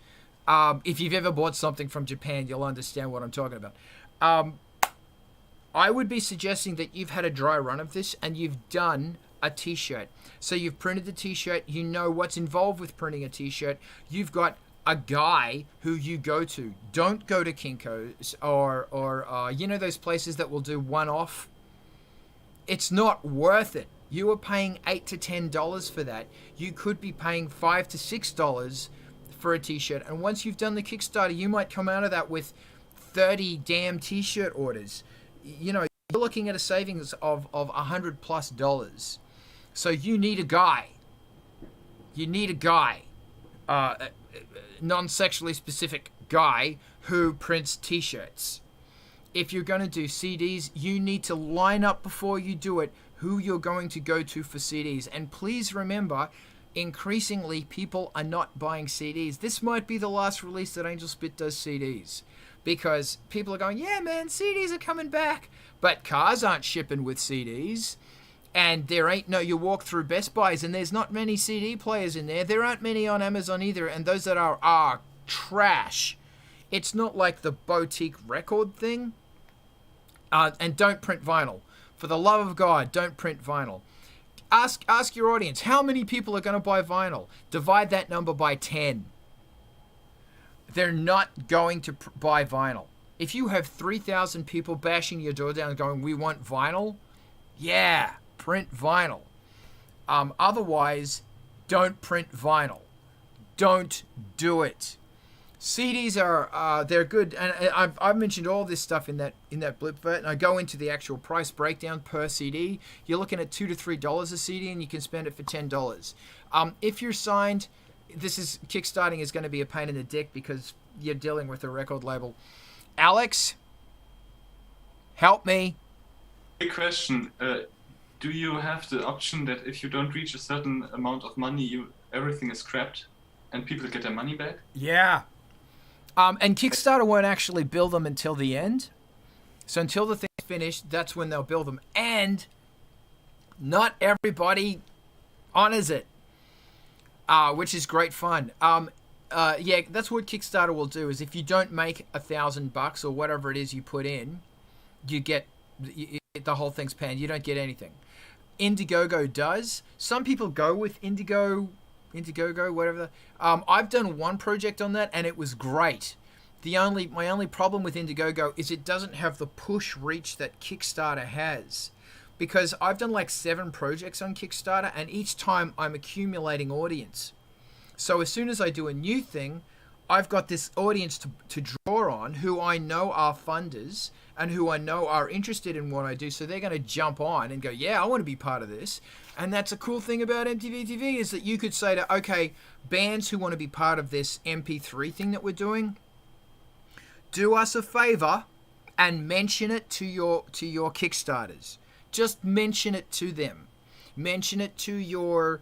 If you've ever bought something from Japan, you'll understand what I'm talking about. I would be suggesting that you've had a dry run of this and you've done a t-shirt. So you've printed the t-shirt, you know what's involved with printing a t-shirt. You've got a guy who you go to. Don't go to Kinko's or you know, those places that will do one-off. It's not worth it. You are paying $8 to $10 for that. You could be paying $5 to $6 for a t-shirt. And once you've done the Kickstarter, you might come out of that with 30 damn t-shirt orders. You know, you're looking at a savings of $100+. So you need a guy. You need a guy, non-sexually specific guy who prints T-shirts. If you're going to do CDs, you need to line up before you do it who you're going to go to for CDs. And please remember, increasingly people are not buying CDs. This might be the last release that Angelspit does CDs, because people are going, yeah man, CDs are coming back, but cars aren't shipping with CDs, and there ain't no, you walk through Best Buys and there's not many CD players in there. There aren't many on Amazon either, and those that are trash. It's not like the boutique record thing. And don't print vinyl. For the love of God, don't print vinyl. Ask your audience, how many people are going to buy vinyl? Divide that number by 10. They're not going to buy vinyl. If you have 3,000 people bashing your door down and going, we want vinyl, yeah, print vinyl. Otherwise, don't print vinyl. Don't do it. CDs are they're good, and I've mentioned all this stuff in that blipvet, and I go into the actual price breakdown per CD. You're looking at $2 to $3 a CD, and you can spend it for $10. If you're signed, Kickstarting is going to be a pain in the dick because you're dealing with a record label. Alex, help me. Big question. Do you have the option that if you don't reach a certain amount of money, everything is scrapped and people get their money back? Yeah. And Kickstarter won't actually bill them until the end. So until the thing's finished, that's when they'll bill them. And not everybody honors it, which is great fun. Yeah, that's what Kickstarter will do, is if you don't make $1,000 or whatever it is you put in, you get the whole thing's panned. You don't get anything. Indiegogo does. Some people go with Indiegogo, whatever. I've done one project on that, and it was great. My only problem with Indiegogo is it doesn't have the push reach that Kickstarter has, because I've done like 7 projects on Kickstarter, and each time I'm accumulating audience. So as soon as I do a new thing, I've got this audience to draw on, who I know are funders and who I know are interested in what I do. So they're going to jump on and go, yeah, I want to be part of this. And that's a cool thing about MTV TV, is that you could say to, okay, bands who want to be part of this MP3 thing that we're doing, do us a favor and mention it to your Kickstarters. Just mention it to them. Mention it to your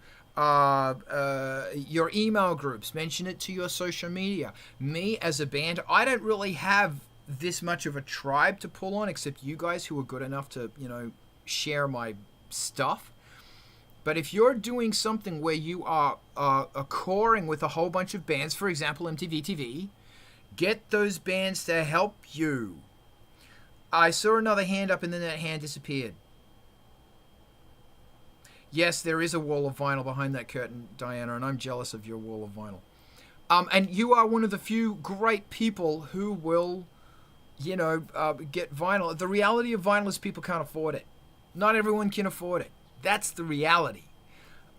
email groups. Mention it to your social media. Me as a band, I don't really have this much of a tribe to pull on, except you guys who are good enough to, share my stuff. But if you're doing something where you are coring with a whole bunch of bands, for example, MTV TV, get those bands to help you. I saw another hand up and then that hand disappeared. Yes, there is a wall of vinyl behind that curtain, Diana, and I'm jealous of your wall of vinyl. And you are one of the few great people who will, get vinyl. The reality of vinyl is people can't afford it. Not everyone can afford it. That's the reality.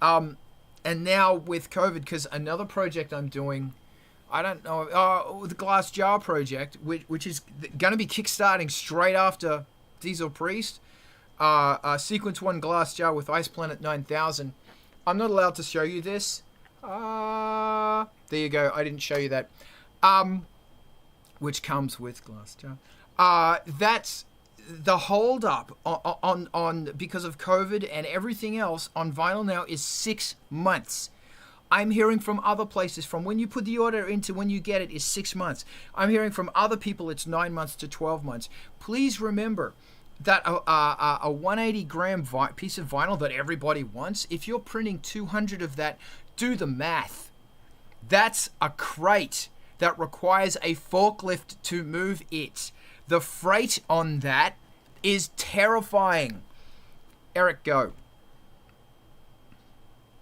And now with COVID, because another project I'm doing, I don't know, the Glass Jar project, which is going to be kickstarting straight after Diesel Priest, Sequence 1 Glass Jar with Ice Planet 9000. I'm not allowed to show you this. There you go. I didn't show you that. Which comes with Glass Jar. That's the hold up on because of COVID and everything else on vinyl now is 6 months. I'm hearing from other places, from when you put the order into when you get it is 6 months. I'm hearing from other people it's 9 months to 12 months. Please remember that a 180 gram piece of vinyl that everybody wants, if you're printing 200 of that, do the math. That's a crate that requires a forklift to move it. The freight on that is terrifying. Eric, go.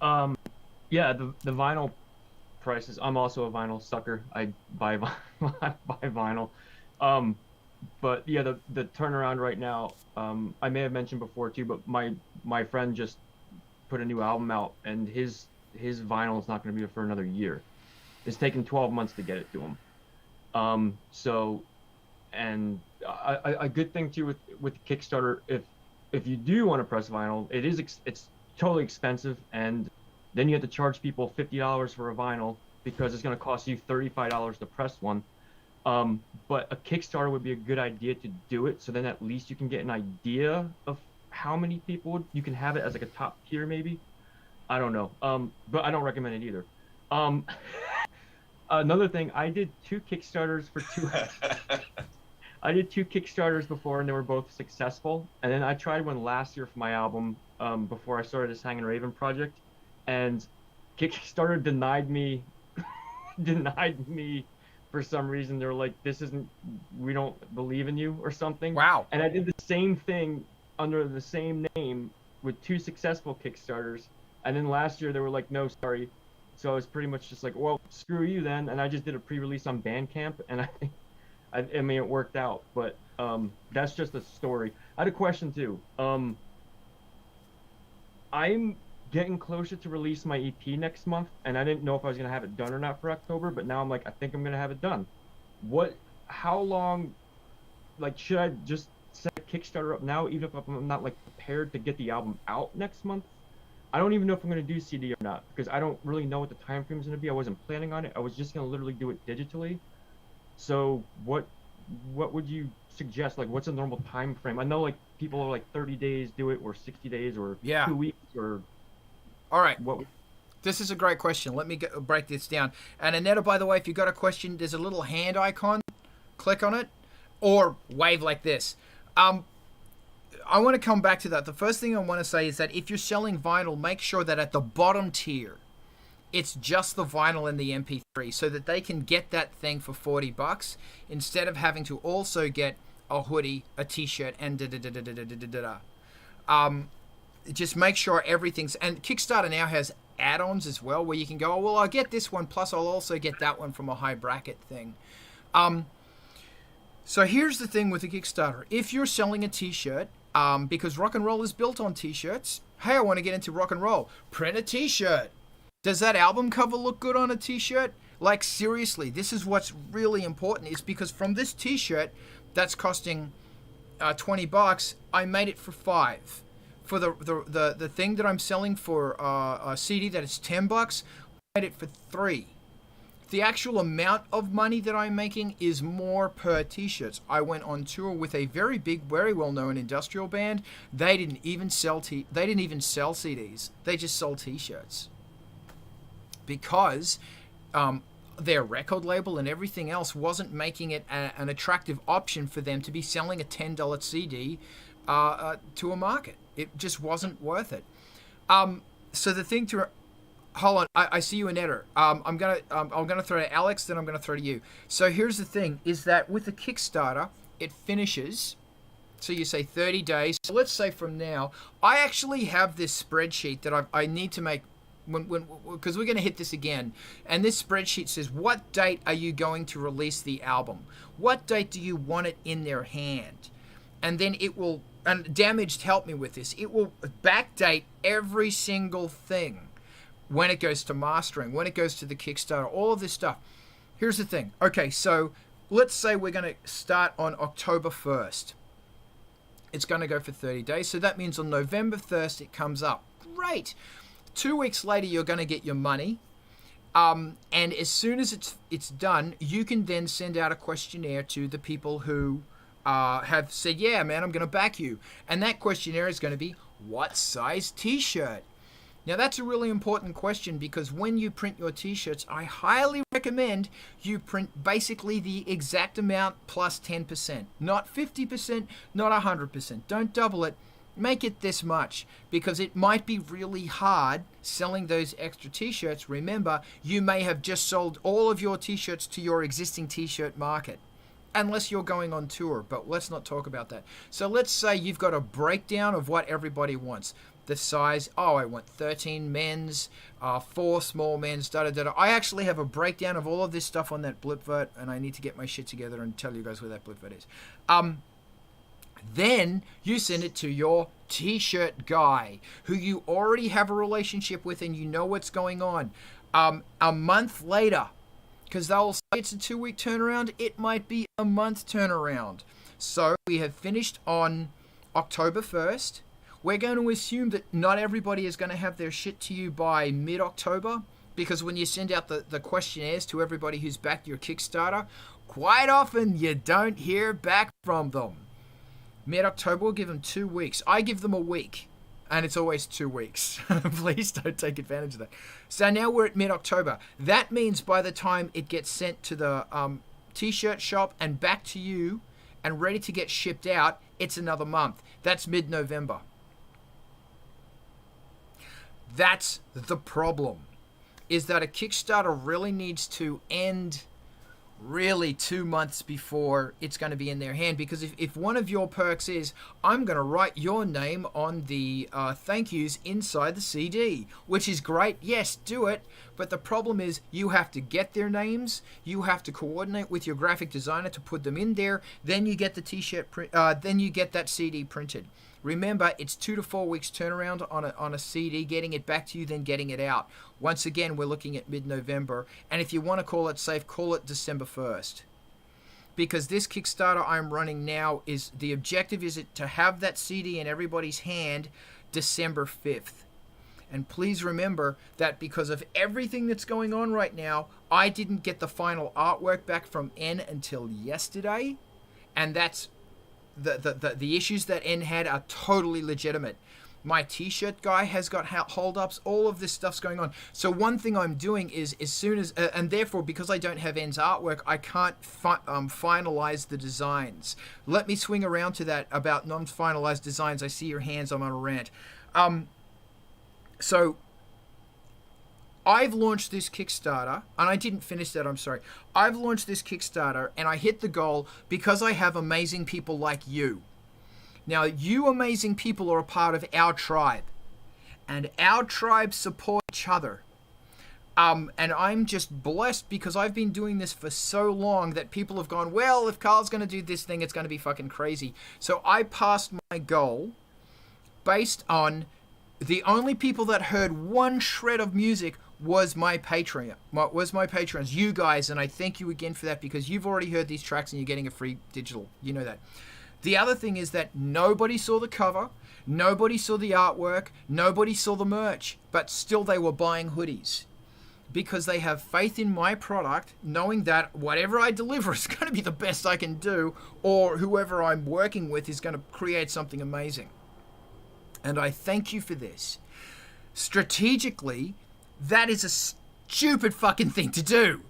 Yeah, the vinyl prices. I'm also a vinyl sucker. I buy vinyl. But yeah, the turnaround right now. I may have mentioned before too, but my friend just put a new album out, and his vinyl is not going to be for another year. It's taken 12 months to get it to him. So, and a good thing too with Kickstarter, if you do want to press vinyl, it's totally expensive, and then you have to charge people $50 for a vinyl because it's going to cost you $35 to press one. But a Kickstarter would be a good idea to do it, so then at least you can get an idea of how many people you can have it as like a top tier maybe. I don't know. But I don't recommend it either. Another thing, I did two Kickstarters before, and they were both successful. And then I tried one last year for my album, before I started this Hangin' Raven project, and Kickstarter denied me for some reason. They were like, we don't believe in you or something. Wow. And I did the same thing under the same name with two successful Kickstarters. And then last year they were like, no, sorry. So I was pretty much just like, well, screw you then. And I just did a pre-release on Bandcamp, and I mean, it worked out. But that's just a story. I had a question too. I'm getting closer to release my EP next month, and I didn't know if I was gonna have it done or not for October. But now I'm like, I think I'm gonna have it done. How long? Like, should I just set a Kickstarter up now, even if I'm not like prepared to get the album out next month? I don't even know if I'm going to do CD or not, because I don't really know what the time frame is going to be. I wasn't planning on it. I was just going to literally do it digitally. So what would you suggest? Like, what's a normal time frame? I know like people are like 30 days do it, or 60 days, or 2 weeks, or. All right. This is a great question. Let me break this down. And Annetta, by the way, if you've got a question, there's a little hand icon. Click on it, or wave like this. I want to come back to that. The first thing I want to say is that if you're selling vinyl, make sure that at the bottom tier, it's just the vinyl and the MP3, so that they can get that thing for $40 instead of having to also get a hoodie, a t-shirt, and just make sure everything's... And Kickstarter now has add-ons as well, where you can go, oh, well, I'll get this one, plus I'll also get that one from a high bracket thing. So here's the thing with the Kickstarter. If you're selling a t-shirt, because rock and roll is built on t-shirts. Hey, I want to get into rock and roll. Print a t-shirt. Does that album cover look good on a t-shirt? Like, seriously, this is what's really important, is because from this t-shirt that's costing $20, I made it for $5. For the thing that I'm selling for a CD that is $10, I made it for $3. The actual amount of money that I'm making is more per t-shirts. I went on tour with a very big, very well-known industrial band. They didn't even sell CDs. They just sold t-shirts because their record label and everything else wasn't making it an attractive option for them to be selling a $10 CD to a market. It just wasn't worth it. So the thing to... Hold on, I see you in Eder. I'm gonna throw to Alex, then I'm gonna throw to you. So here's the thing: is that with the Kickstarter, it finishes. So you say 30 days. So let's say from now, I actually have this spreadsheet that I need to make because we're gonna hit this again. And this spreadsheet says, what date are you going to release the album? What date do you want it in their hand? And then it will. And Damaged helped me with this. It will backdate every single thing. When it goes to mastering, when it goes to the Kickstarter, all of this stuff. Here's the thing. Okay, so let's say we're going to start on October 1st. It's going to go for 30 days. So that means on November 1st, it comes up. Great. 2 weeks later, you're going to get your money. And as soon as it's done, you can then send out a questionnaire to the people who have said, yeah, man, I'm going to back you. And that questionnaire is going to be, what size t-shirt? Now, that's a really important question, because when you print your t-shirts, I highly recommend you print basically the exact amount plus 10%. Not 50%, not 100%. Don't double it. Make it this much, because it might be really hard selling those extra t-shirts. Remember, you may have just sold all of your t-shirts to your existing t-shirt market, unless you're going on tour, but let's not talk about that. So let's say you've got a breakdown of what everybody wants. The size, oh, I want 13 men's, 4 small men's, da-da-da-da. I actually have a breakdown of all of this stuff on that Blipvert, and I need to get my shit together and tell you guys where that Blipvert is. Then you send it to your t-shirt guy, who you already have a relationship with and you know what's going on. A month later, because they'll say it's a 2-week turnaround, it might be a month turnaround. So we have finished on October 1st. We're going to assume that not everybody is going to have their shit to you by mid-October, because when you send out the questionnaires to everybody who's backed your Kickstarter, quite often you don't hear back from them. Mid-October, we'll give them 2 weeks. I give them a week, and it's always 2 weeks. Please don't take advantage of that. So now we're at mid-October. That means by the time it gets sent to the t-shirt shop and back to you and ready to get shipped out, it's another month. That's mid-November. That's the problem, is that a Kickstarter really needs to end really 2 months before it's going to be in their hand. Because if one of your perks is, I'm going to write your name on the thank yous inside the CD, which is great, yes, do it. But the problem is you have to get their names, you have to coordinate with your graphic designer to put them in there, then you get the t-shirt print, then you get that CD printed. Remember, it's 2 to 4 weeks turnaround on a CD, getting it back to you, then getting it out. Once again, we're looking at mid-November. And if you want to call it safe, call it December 1st. Because this Kickstarter I'm running now, is the objective is to have that CD in everybody's hand December 5th. And please remember that because of everything that's going on right now, I didn't get the final artwork back from N until yesterday. And that's the issues that N had are totally legitimate. My t-shirt guy has got holdups. All of this stuff's going on. So one thing I'm doing is, as soon as and therefore because I don't have N's artwork, I can't finalize the designs. Let me swing around to that about non-finalized designs. I see your hands. I'm on a rant. So I've launched this Kickstarter, and I didn't finish that, I'm sorry. I've launched this Kickstarter, and I hit the goal because I have amazing people like you. Now, you amazing people are a part of our tribe, and our tribe support each other. And I'm just blessed because I've been doing this for so long that people have gone, well, if Carl's going to do this thing, it's going to be fucking crazy. So I passed my goal based on the only people that heard one shred of music was my Patreon, was my patrons, you guys, and I thank you again for that because you've already heard these tracks and you're getting a free digital. You know that. The other thing is that nobody saw the cover, nobody saw the artwork, nobody saw the merch, but still they were buying hoodies because they have faith in my product, knowing that whatever I deliver is going to be the best I can do, or whoever I'm working with is going to create something amazing. And I thank you for this. Strategically, that is a stupid fucking thing to do.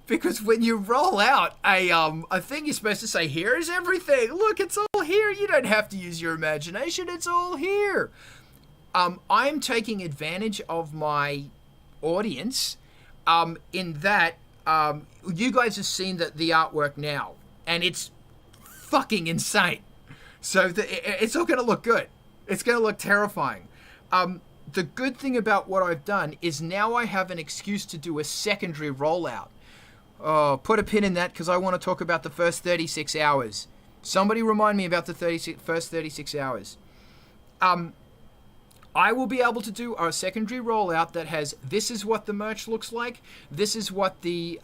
Because when you roll out a thing, you're supposed to say, here's everything. Look, it's all here. You don't have to use your imagination. It's all here. I'm taking advantage of my audience in that you guys have seen the artwork now. And it's fucking insane. So it's all going to look good. It's going to look terrifying. The good thing about what I've done is now I have an excuse to do a secondary rollout. Put a pin in that because I want to talk about the first 36 hours. Somebody remind me about the first 36 hours. I will be able to do a secondary rollout that has, this is what the merch looks like, this is what the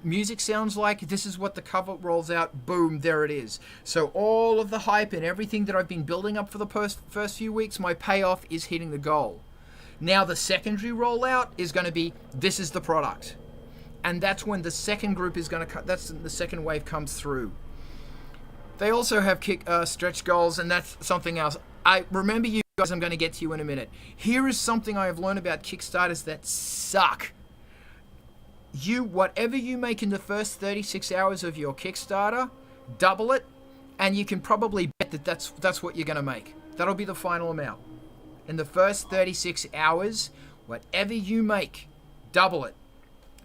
music sounds like, this is what the cover rolls out, boom, there it is. So all of the hype and everything that I've been building up for the first few weeks, my payoff is hitting the goal. Now the secondary rollout is going to be, this is the product. And that's when the second group is going to, that's the second wave comes through. They also have stretch goals, and that's something else. I remember you guys, I'm going to get to you in a minute. Here is something I have learned about Kickstarters that suck. Whatever you make in the first 36 hours of your Kickstarter, double it, and you can probably bet that that's what you're going to make. That'll be the final amount. In the first 36 hours, whatever you make, double it.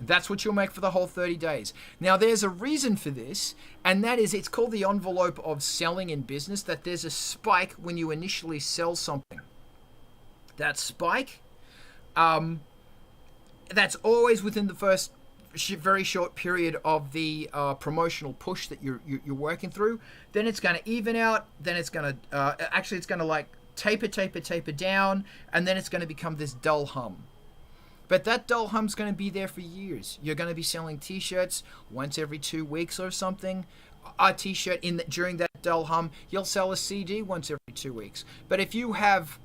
That's what you'll make for the whole 30 days. Now, there's a reason for this, and that is it's called the envelope of selling in business, that there's a spike when you initially sell something. That spike, that's always within the first very short period of the promotional push that you're working through. Then it's going to even out. Then it's going to, actually it's going to like taper down, and then it's going to become this dull hum. But that dull hum's going to be there for years. You're going to be selling t-shirts once every 2 weeks or something. A t-shirt during that Del Hum, you'll sell a CD once every 2 weeks. But if you have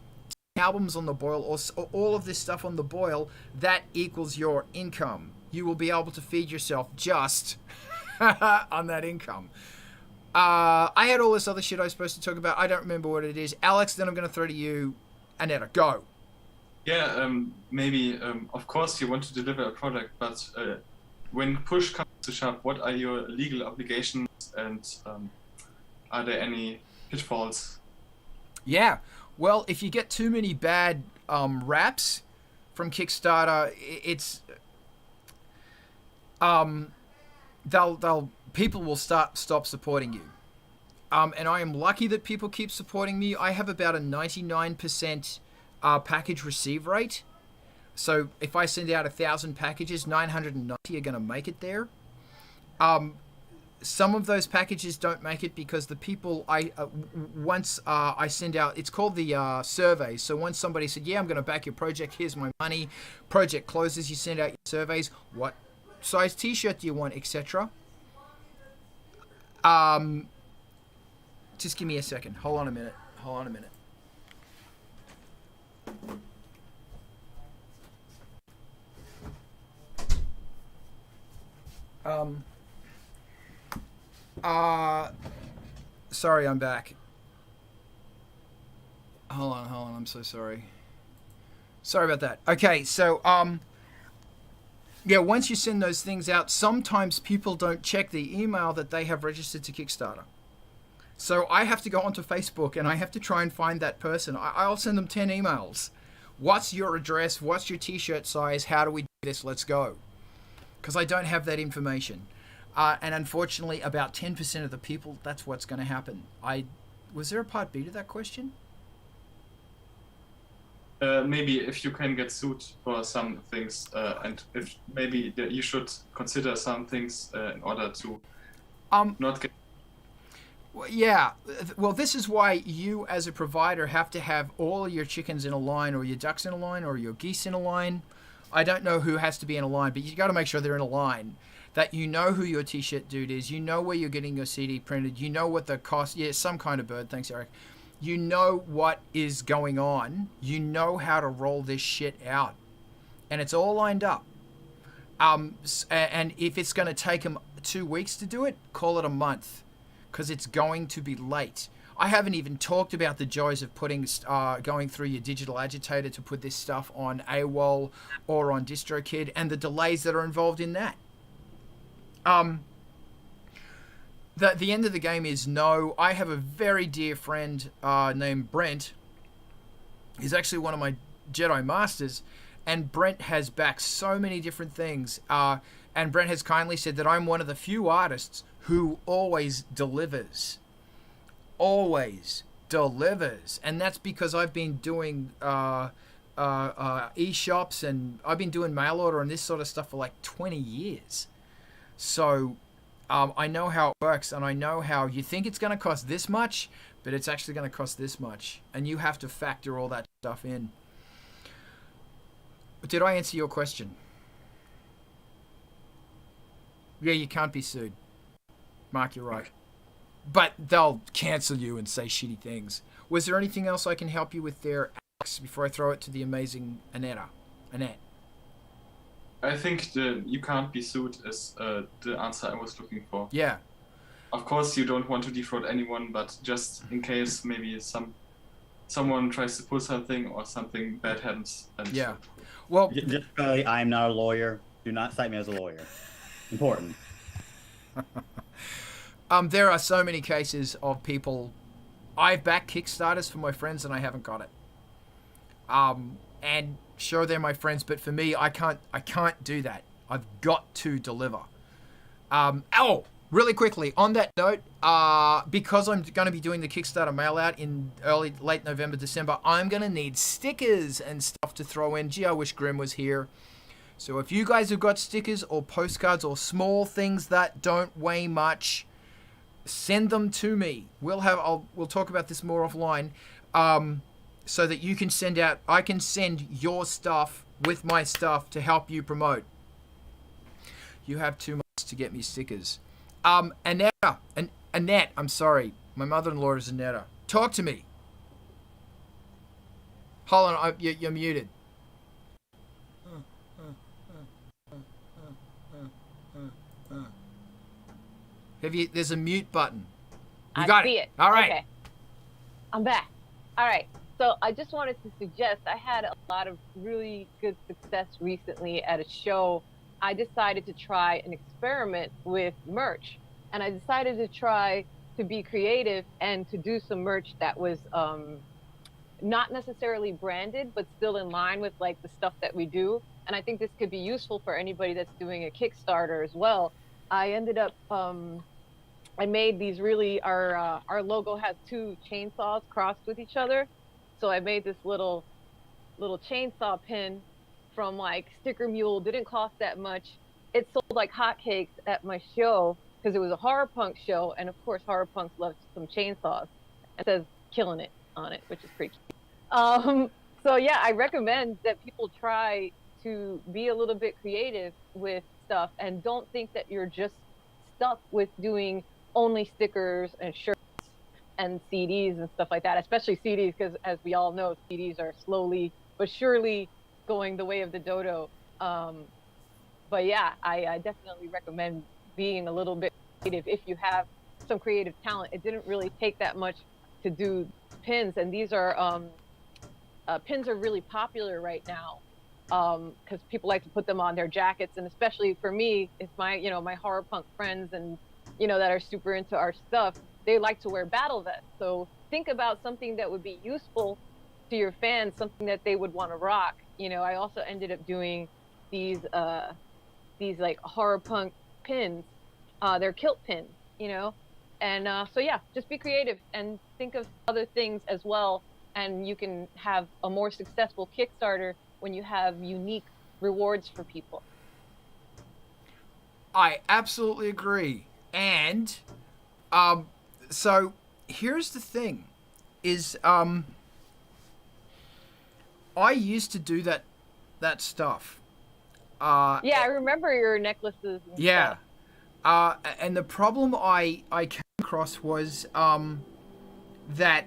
albums on the boil or all of this stuff on the boil, that equals your income. You will be able to feed yourself just on that income. I had all this other shit I was supposed to talk about. I don't remember what it is. Alex, then I'm going to throw to you. Aneta, go. Yeah, maybe, of course, you want to deliver a product, but when push comes to shove, what are your legal obligations, and are there any pitfalls? Yeah, well, if you get too many bad raps from Kickstarter, it's people will stop supporting you. And I am lucky that people keep supporting me. I have about a 99% package receive rate. So if I send out 1,000 packages, 990 are going to make it there. Some of those packages don't make it because the people once I send out, it's called the survey. So once somebody said, yeah, I'm going to back your project, here's my money, project closes, you send out your surveys, what size t-shirt do you want, etc. Just give me a second. Hold on a minute. Sorry, I'm back. Hold on, I'm so sorry. Sorry about that. Okay, so, yeah, once you send those things out, sometimes people don't check the email that they have registered to Kickstarter. So I have to go onto Facebook and I have to try and find that person. I'll send them 10 emails. What's your address? What's your t-shirt size? How do we do this? Let's go. Because I don't have that information. And unfortunately, about 10% of the people, that's what's going to happen. Was there a part B to that question? Maybe if you can get sued for some things, and if maybe you should consider some things in order to not get. Yeah, well, this is why you as a provider have to have all your chickens in a line, or your ducks in a line, or your geese in a line. I don't know who has to be in a line, but you got to make sure they're in a line. That you know who your t-shirt dude is, you know where you're getting your CD printed, you know what the cost. Yeah, some kind of bird. Thanks, Eric. You know what is going on. You know how to roll this shit out, and it's all lined up. And if it's going to take them 2 weeks to do it, call it a month, because it's going to be late. I haven't even talked about the joys of going through your digital agitator to put this stuff on AWOL or on DistroKid, and the delays that are involved in that. The end of the game is no. I have a very dear friend named Brent. He's actually one of my Jedi Masters, and Brent has backed so many different things. And Brent has kindly said that I'm one of the few artists who always delivers. Always delivers. And that's because I've been doing e-shops, and I've been doing mail order and this sort of stuff for like 20 years. So I know how it works, and I know how you think it's going to cost this much, but it's actually going to cost this much. And you have to factor all that stuff in. Did I answer your question? Yeah, you can't be sued. Mark, you're right. But they'll cancel you and say shitty things. Was there anything else I can help you with there, Alex, before I throw it to the amazing Annette? I think you can't be sued is the answer I was looking for. Yeah. Of course, you don't want to defraud anyone, but just in case maybe someone tries to pull something or something bad happens. And yeah. Well, just I'm not a lawyer. Do not cite me as a lawyer. Important. There are so many cases of people. I've backed Kickstarters for my friends and I haven't got it. And sure, they're my friends, but for me, I can't do that. I've got to deliver. Really quickly on that note, because I'm going to be doing the Kickstarter mail out in late November, December, I'm going to need stickers and stuff to throw in. Gee, I wish Grim was here. So if you guys have got stickers or postcards or small things that don't weigh much, send them to me. We'll talk about this more offline, so that you can send out. I can send your stuff with my stuff to help you promote. You have 2 months to get me stickers. Annette, I'm sorry, My mother-in-law is a netter. Talk to me. Hold on, you're muted. There's a mute button. You got I see it. All right. Okay. I'm back. All right. So I just wanted to suggest, I had a lot of really good success recently at a show. I decided to try an experiment with merch, and I decided to try to be creative and to do some merch that was not necessarily branded, but still in line with like the stuff that we do. And I think this could be useful for anybody that's doing a Kickstarter as well. I ended up, I made these really, our logo has two chainsaws crossed with each other. So I made this little chainsaw pin from like Sticker Mule. Didn't cost that much. It sold like hotcakes at my show because it was a horror punk show. And of course, horror punks love some chainsaws. It says "killing it" on it, which is pretty cute. So yeah, I recommend that people try to be a little bit creative with stuff and don't think that you're just stuck with doing only stickers and shirts and CDs and stuff like that, especially CDs, because as we all know, CDs are slowly but surely going the way of the dodo. But yeah, I definitely recommend being a little bit creative if you have some creative talent. It didn't really take that much to do pins, and these are pins are really popular right now because people like to put them on their jackets, and especially for me, it's my my horror punk friends and that are super into our stuff. They like to wear battle vests. So think about something that would be useful to your fans, something that they would want to rock. I also ended up doing these like horror punk pins. They're kilt pins, and so yeah, just be creative and think of other things as well. And you can have a more successful Kickstarter when you have unique rewards for people. I absolutely agree. And so here's the thing is I used to do that stuff. Yeah, I remember your necklaces and yeah. stuff. And the problem I came across was that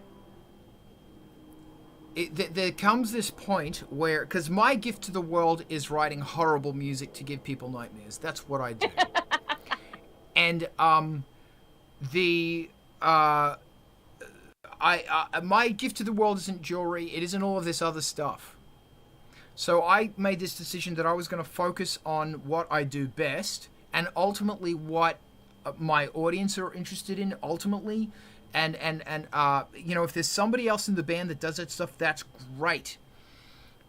there comes this point where, because my gift to the world is writing horrible music to give people nightmares. That's what I do. And my gift to the world isn't jewelry. It isn't all of this other stuff. So I made this decision that I was going to focus on what I do best, and ultimately what my audience are interested in. Ultimately, and if there's somebody else in the band that does that stuff, that's great.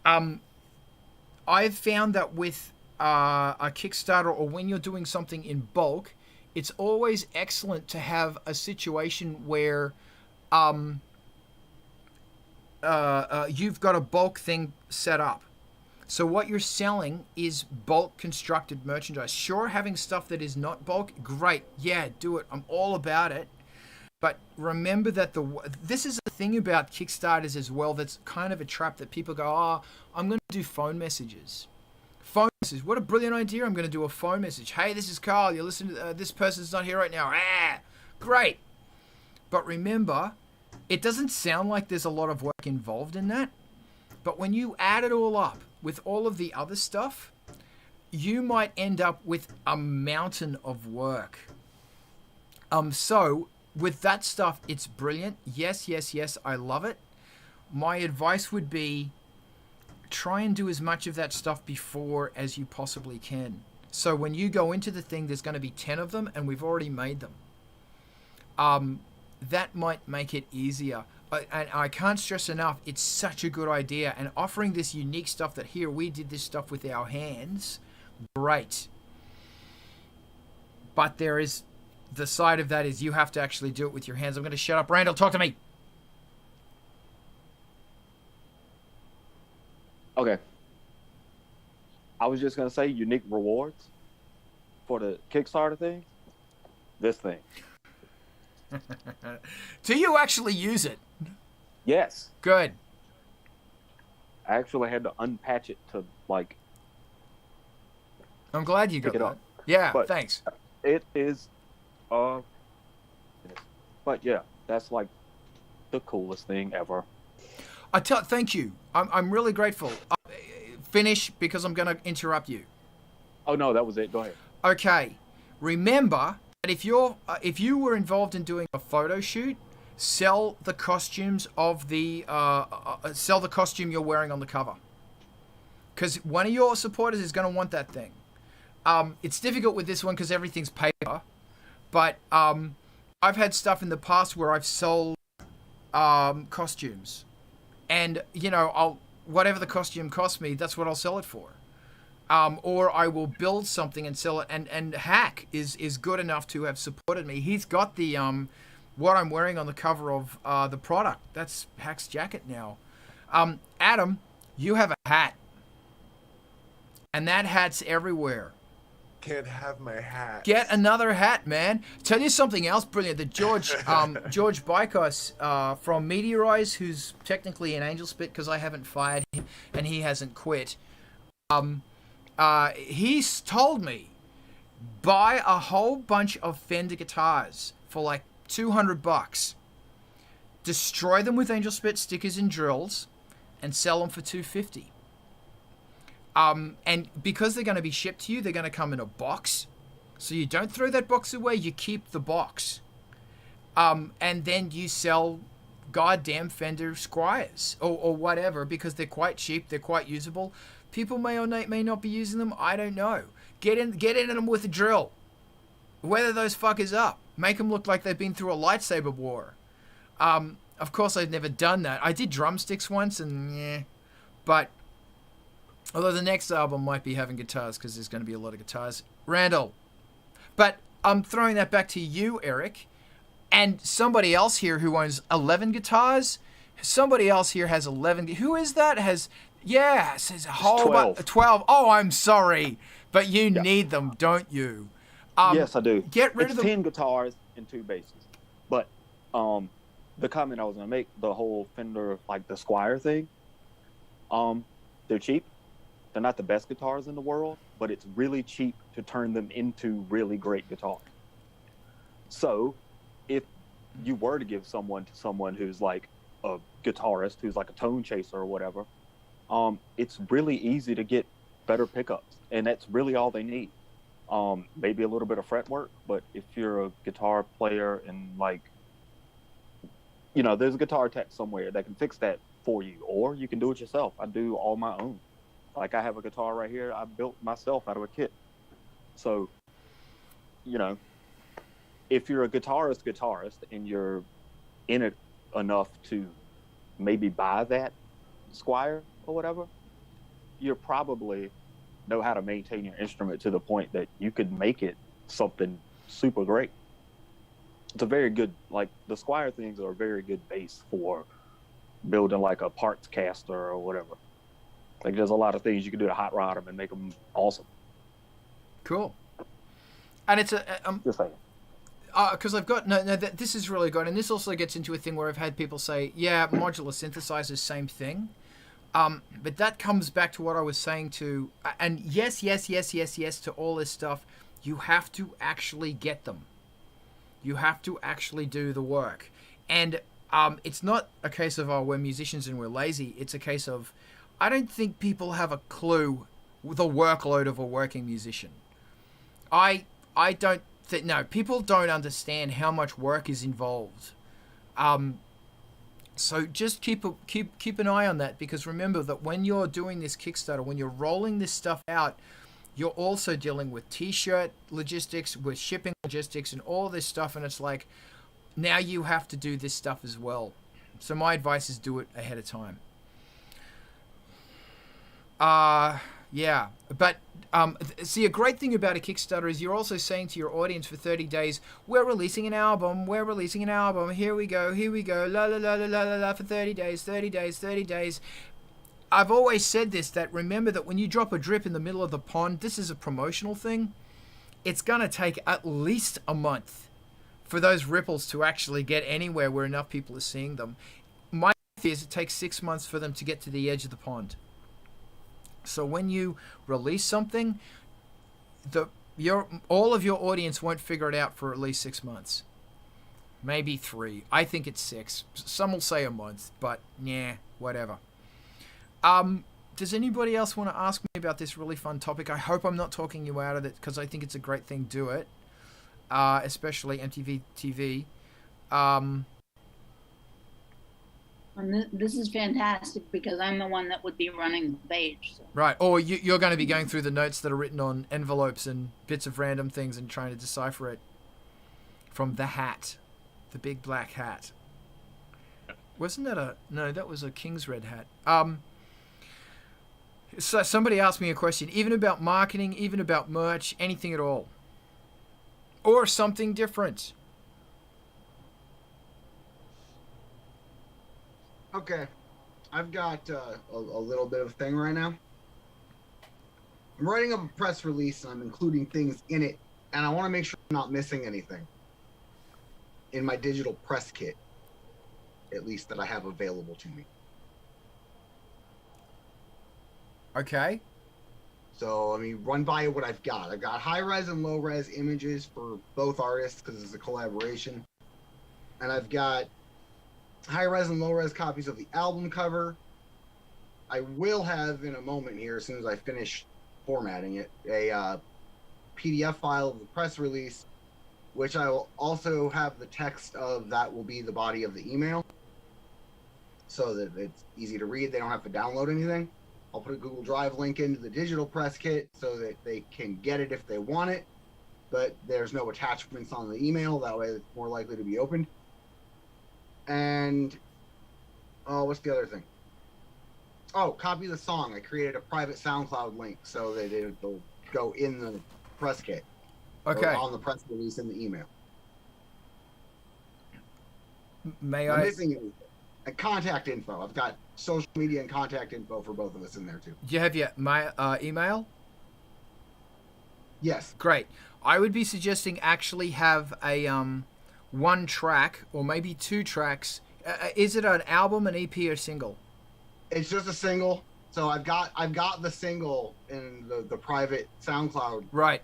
I've found that with a Kickstarter, or when you're doing something in bulk, it's always excellent to have a situation where you've got a bulk thing set up. So what you're selling is bulk constructed merchandise. Sure, having stuff that is not bulk, great. Yeah, do it. I'm all about it. But remember that this is a thing about Kickstarters as well that's kind of a trap, that people go, oh, I'm going to do phone messages. Phone message. What a brilliant idea. I'm going to do a phone message. Hey, this is Carl. You're listening to this person's not here right now. Great. But remember, it doesn't sound like there's a lot of work involved in that. But when you add it all up with all of the other stuff, you might end up with a mountain of work. So with that stuff, it's brilliant. Yes, I love it. My advice would be try and do as much of that stuff before as you possibly can. So when you go into the thing, there's going to be 10 of them, and we've already made them. That might make it easier. And I can't stress enough, it's such a good idea. And offering this unique stuff that here, we did this stuff with our hands, great. But there is, the side of that is you have to actually do it with your hands. I'm going to shut up. Randall, talk to me. Okay. I was just going to say unique rewards for the Kickstarter thing. This thing. Do you actually use it? Yes. Good. I actually had to unpatch it to, like... I'm glad you got pick it that. up. Yeah, But thanks. It is... But yeah, That's like the coolest thing ever. Thank you. I'm really grateful. Finish, because I'm going to interrupt you. Oh no, that was it. Go ahead. Okay. Remember that if you were involved in doing a photo shoot, sell the costumes of the sell the costume you're wearing on the cover, because one of your supporters is going to want that thing. It's difficult with this one because everything's paper, but I've had stuff in the past where I've sold costumes, and I'll whatever the costume costs me, that's what I'll sell it for. Or I will build something and sell it. And Hack is good enough to have supported me. He's got the what I'm wearing on the cover of the product. That's Hack's jacket now. Adam, you have a hat, and that hat's everywhere. Can't have my hat. Get another hat, man. Tell you something else brilliant. That George Bykos from Meteorize, who's technically an Angelspit because I haven't fired him and he hasn't quit. He's told me, buy a whole bunch of Fender guitars for like $200. Destroy them with Angelspit stickers and drills, and sell them for $250. And because they're going to be shipped to you, they're going to come in a box. So you don't throw that box away, you keep the box. And then you sell goddamn Fender Squiers or whatever, because they're quite cheap, they're quite usable. People may or may not be using them, I don't know. Get in them with a drill. Weather those fuckers up. Make them look like they've been through a lightsaber war. Of course, I've never done that. I did drumsticks once, and yeah. But although the next album might be having guitars, because there's going to be a lot of guitars. Randall. But I'm throwing that back to you, Eric. And somebody else here who owns 11 guitars. Somebody else here has 11. Who is that? Says a whole 12. 12. Oh, I'm sorry. But you need them, don't you? Yes, I do. Get rid of them. 10 guitars and 2 basses. But the comment I was going to make, the whole Fender, like the Squier thing, they're cheap. They're not the best guitars in the world, but it's really cheap to turn them into really great guitars. So if you were to give someone to someone who's like a guitarist, who's like a tone chaser or whatever, it's really easy to get better pickups, and that's really all they need. Maybe a little bit of fretwork, but if you're a guitar player and there's a guitar tech somewhere that can fix that for you, or you can do it yourself. I do all my own. Like, I have a guitar right here I built myself out of a kit. So, if you're a guitarist and you're in it enough to maybe buy that Squier or whatever, you probably know how to maintain your instrument to the point that you could make it something super great. It's a very good, like, the Squier things are a very good base for building like a parts caster or whatever. Like, there's a lot of things you can do to hot rod them and make them awesome. Cool. And it's just saying. Because I've got this is really good, and this also gets into a thing where I've had people say, yeah, modular synthesizers, same thing. But that comes back to what I was saying to, and yes to all this stuff. You have to actually get them. You have to actually do the work. And it's not a case of, we're musicians and we're lazy. It's a case of, I don't think people have a clue the workload of a working musician. I don't think, no, people don't understand how much work is involved. So just keep an eye on that, because remember that when you're doing this Kickstarter, when you're rolling this stuff out, you're also dealing with t-shirt logistics, with shipping logistics, and all this stuff, and it's like, now you have to do this stuff as well. So my advice is do it ahead of time. Yeah, but see, a great thing about a Kickstarter is you're also saying to your audience for 30 days, we're releasing an album, here we go, la la la la la la la, for 30 days. I've always said this, that remember that when you drop a drip in the middle of the pond, this is a promotional thing. It's going to take at least a month for those ripples to actually get anywhere where enough people are seeing them. My fear is it takes 6 months for them to get to the edge of the pond. So when you release something, all of your audience won't figure it out for at least 6 months. maybe 3. I think it's 6. Some will say a month, but yeah, whatever. Does anybody else want to ask me about this really fun topic? I hope I'm not talking you out of it, because I think it's a great thing. Do it, especially MTV TV. And this is fantastic because I'm the one that would be running the page. So. Right, or you're going to be going through the notes that are written on envelopes and bits of random things and trying to decipher it from the hat, the big black hat. Wasn't that no, that was a King's Red hat. So somebody asked me a question, even about marketing, even about merch, anything at all. Or something different. Okay, I've got a little bit of a thing right now. I'm writing up a press release and I'm including things in it, and I want to make sure I'm not missing anything in my digital press kit, at least that I have available to me. Okay. So, I mean, run by what I've got. I've got high-res and low-res images for both artists because it's a collaboration. And I've got high-res and low-res copies of the album cover. I will have, in a moment here, as soon as I finish formatting it, a PDF file of the press release, which I will also have the text of that will be the body of the email, so that it's easy to read. They don't have to download anything. I'll put a Google Drive link into the digital press kit so that they can get it if they want it, but there's no attachments on the email. That way it's more likely to be opened. And, what's the other thing? Oh, copy the song. I created a private SoundCloud link so that it'll go in the press kit. Okay. Or on the press release in the email. May I'm I? missing anything. And contact info. I've got social media and contact info for both of us in there too. Do you have my email? Yes. Great. I would be suggesting actually have a 1 track or maybe 2 tracks. Is it an album, an EP, or single? It's just a single. So I've got the single in the private SoundCloud. Right.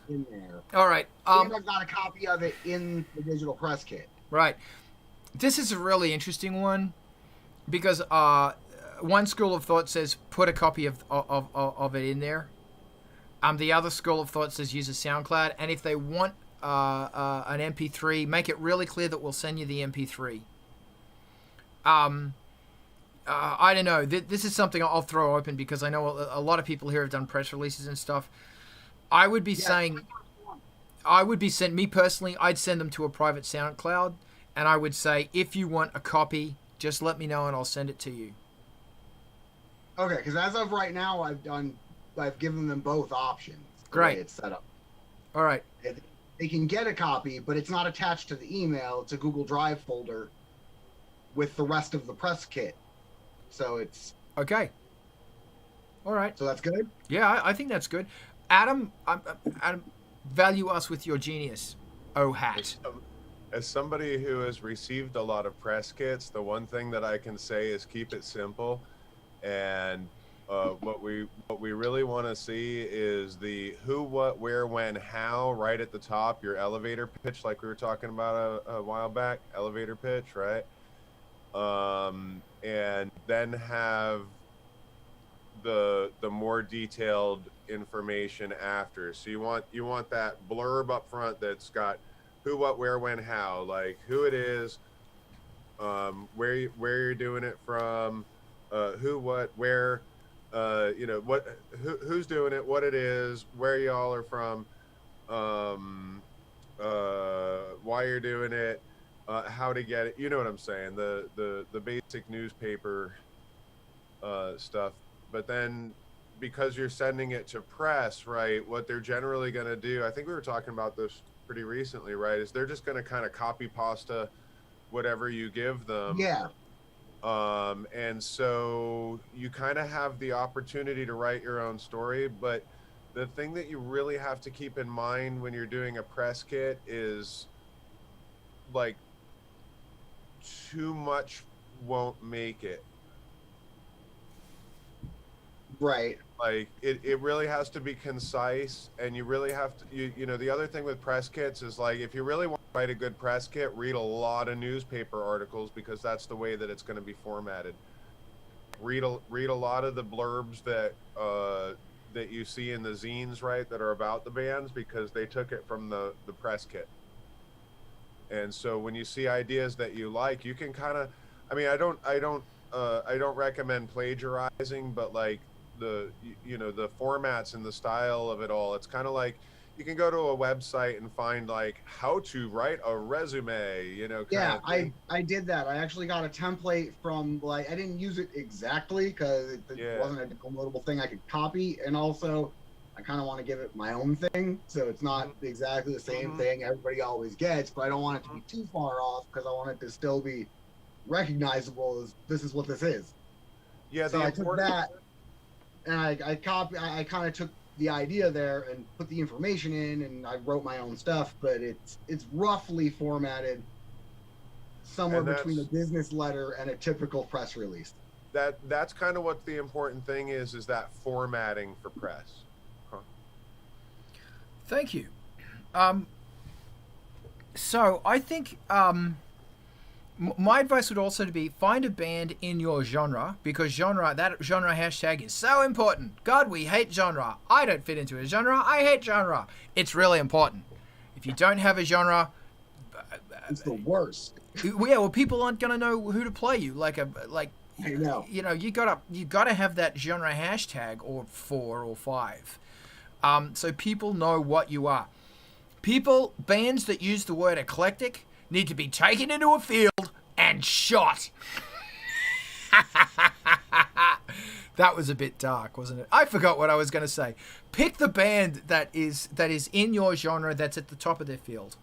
In there. All right. And I've got a copy of it in the digital press kit. Right. This is a really interesting one because one school of thought says put a copy of it in there. The other school of thought says use a SoundCloud, and if they want an MP3, make it really clear that we'll send you the MP3. I don't know. This is something I'll throw open because I know a lot of people here have done press releases and stuff. I would be saying, me personally, I'd send them to a private SoundCloud, and I would say, if you want a copy, just let me know and I'll send it to you. Okay, because as of right now, I've given them both options. Great. It's set up. All right. They can get a copy, but it's not attached to the email. It's a Google Drive folder with the rest of the press kit. So it's... Okay. All right. So that's good? Yeah, I think that's good. Adam, value us with your genius. Oh, hat. As somebody who has received a lot of press kits, the one thing that I can say is keep it simple. And what we really want to see is the who, what, where, when, how right at the top, your elevator pitch, like we were talking about a while back, elevator pitch, right? And then have the more detailed information after. So you want that blurb up front that's got who, what, where, when, how, like who it is, where you're doing it from, who, what, where, who's doing it, what it is, where y'all are from, why you're doing it, how to get it. You know what I'm saying? The basic newspaper stuff. But then, because you're sending it to press, right, what they're generally going to do, I think we were talking about this pretty recently, right, is they're just going to kind of copy pasta whatever you give them. Yeah. And so you kind of have the opportunity to write your own story, but the thing that you really have to keep in mind when you're doing a press kit is, like, too much won't make it. Right. Like it really has to be concise, and you really have to, you know, the other thing with press kits is, like, if you really want write a good press kit, read a lot of newspaper articles because that's the way that it's going to be formatted. Read a lot of the blurbs that that you see in the zines, right, that are about the bands, because they took it from the press kit. And so when you see ideas that you like, you can kind of, I mean, I don't recommend plagiarizing, but like the formats and the style of it all, it's kind of like you can go to a website and find like how to write a resume, Yeah, I did that. I actually got a template from, like, I didn't use it exactly because it wasn't a downloadable thing I could copy, and also I kind of want to give it my own thing, so it's not exactly the same thing everybody always gets, but I don't want it to be too far off because I want it to still be recognizable as this is what this is. Yeah, so I took that and I kind of took the idea there and put the information in, and I wrote my own stuff, but it's roughly formatted somewhere between a business letter and a typical press release. That's kind of what the important thing is that formatting for press. Thank you. So I think my advice would also be find a band in your genre, because that genre hashtag is so important. God, we hate genre. I don't fit into a genre. I hate genre. It's really important. If you don't have a genre, it's the worst. Yeah, well, people aren't gonna know who to play you. I know. You gotta have that genre hashtag or 4 or 5, so people know what you are. Bands that use the word eclectic need to be taken into a field and shot. That was a bit dark, wasn't it? I forgot what I was going to say. Pick the band that is in your genre, that's at the top of their field.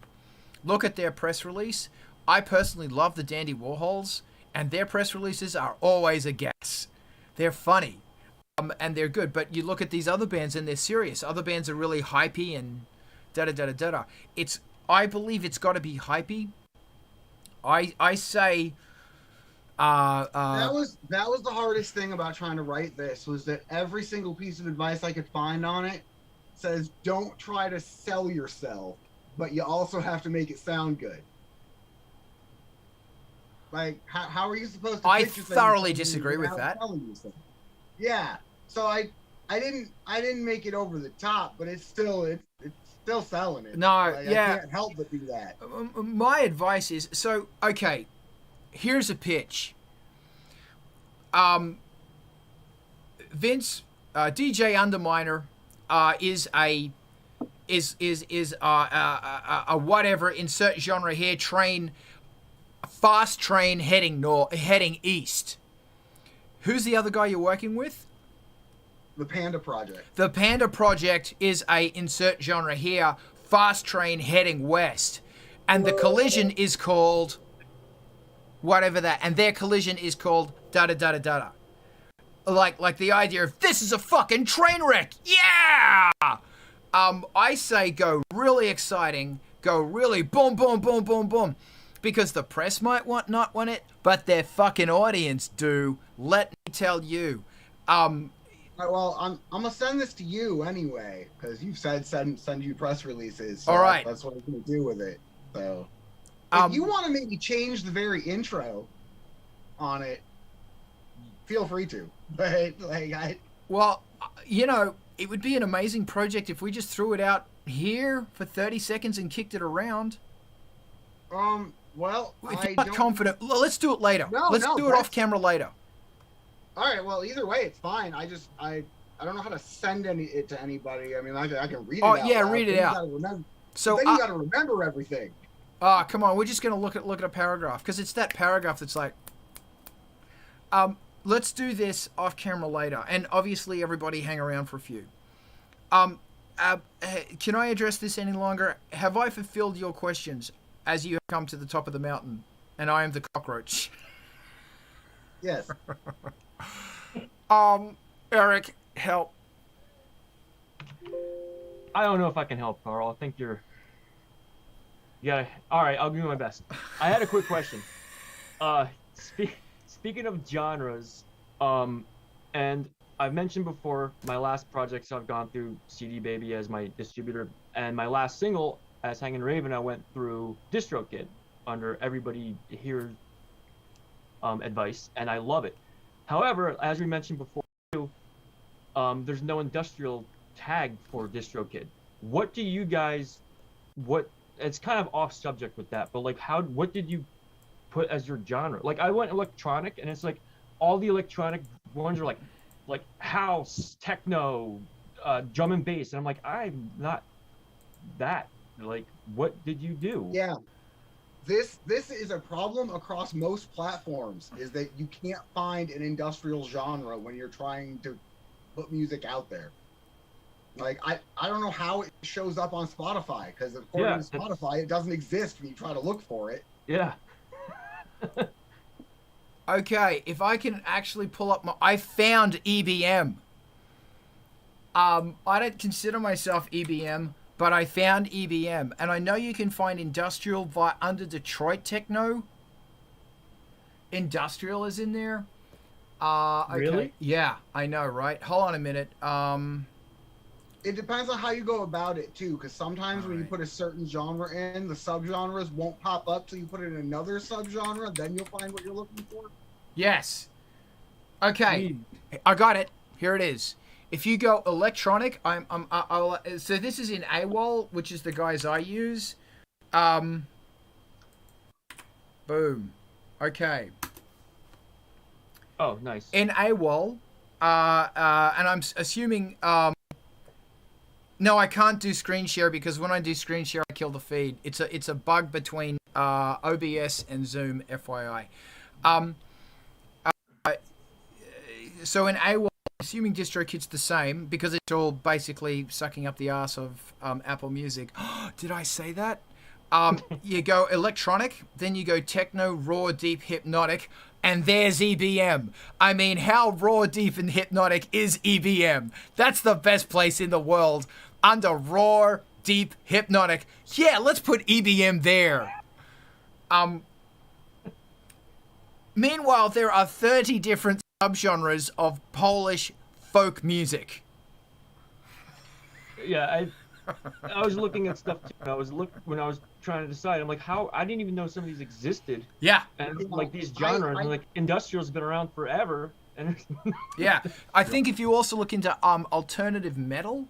Look at their press release. I personally love the Dandy Warhols, and their press releases are always a gas. They're funny, and they're good. But you look at these other bands and they're serious. Other bands are really hypey and da-da-da-da-da. I believe it's got to be hypey. I say that was the hardest thing about trying to write this, was that every single piece of advice I could find on it says don't try to sell yourself, but you also have to make it sound good. Like, how are you supposed to? I thoroughly disagree with that. Yeah, so I didn't make it over the top, but it's still selling it. No, I yeah. can't help but do that. My advice is, so, okay, here's a pitch. Vince, DJ Underminer, is a whatever, insert genre here, fast train heading east. Who's the other guy you're working with? The Panda Project. The Panda Project is a insert genre here, fast train heading west. And the collision is called whatever that, and their collision is called da-da-da-da-da. Like the idea of, this is a fucking train wreck, yeah! I say go really exciting, go really boom, boom, boom, boom, boom. Because the press might not want it, but their fucking audience do. Let me tell you. Well, I'm gonna send this to you anyway, because you've said send you press releases. So all right, that's what I'm gonna do with it. So, if you want to maybe change the very intro on it, feel free to. But well, it would be an amazing project if we just threw it out here for 30 seconds and kicked it around. Well, if you're not confident, let's do it later. Let's do it off camera later. All right. Well, either way, it's fine. I don't know how to send it to anybody. I mean, I can read it out. Oh yeah, read it out. So then you got to remember everything. Come on. We're just gonna look at a paragraph, because it's that paragraph that's like. Let's do this off camera later, and obviously everybody hang around for a few. Can I address this any longer? Have I fulfilled your questions as you have come to the top of the mountain, and I am the cockroach? Yes. Eric, help. I don't know if I can help, Carl. I think you're. Yeah. All right. I'll do my best. I had a quick question. Speaking of genres, and I've mentioned before my last projects I've gone through CD Baby as my distributor, and my last single as Hanging Raven, I went through DistroKid under everybody here's advice, and I love it. However, as we mentioned before, there's no industrial tag for DistroKid. What do you guys? It's kind of off subject with that, but like, what did you put as your genre? Like, I went electronic, and it's like all the electronic ones are like house, techno, drum and bass, and I'm like, I'm not that. Like, what did you do? Yeah, this is a problem across most platforms, is that you can't find an industrial genre when you're trying to put music out there. Like, I don't know how it shows up on Spotify, because according to Spotify, it doesn't exist when you try to look for it. Yeah. Okay, if I can actually pull up I found EBM. I don't consider myself EBM, but I found EBM, and I know you can find industrial under Detroit Techno. Industrial is in there. Okay. Really? Yeah, I know, right? Hold on a minute. It depends on how you go about it too, because sometimes when you put a certain genre in, the subgenres won't pop up till you put in another subgenre. Then you'll find what you're looking for. Yes. Okay, I got it. Here it is. If you go electronic, so this is in AWOL, which is the guys I use. Boom. Okay. Oh, nice. In AWOL, and I'm assuming. No, I can't do screen share, because when I do screen share, I kill the feed. It's a bug between OBS and Zoom, FYI. So in AWOL, assuming DistroKid's the same, because it's all basically sucking up the ass of Apple Music. Did I say that? You go electronic, then you go techno, raw, deep, hypnotic, and there's EBM. I mean, how raw, deep, and hypnotic is EBM? That's the best place in the world. Under raw, deep, hypnotic. Yeah, let's put EBM there. Meanwhile, there are 30 different subgenres of Polish folk music. Yeah, I was looking at stuff too. When I was trying to decide, I'm like, how I didn't even know some of these existed. Yeah. And like these genres, and like industrial's been around forever. And yeah, I think if you also look into alternative metal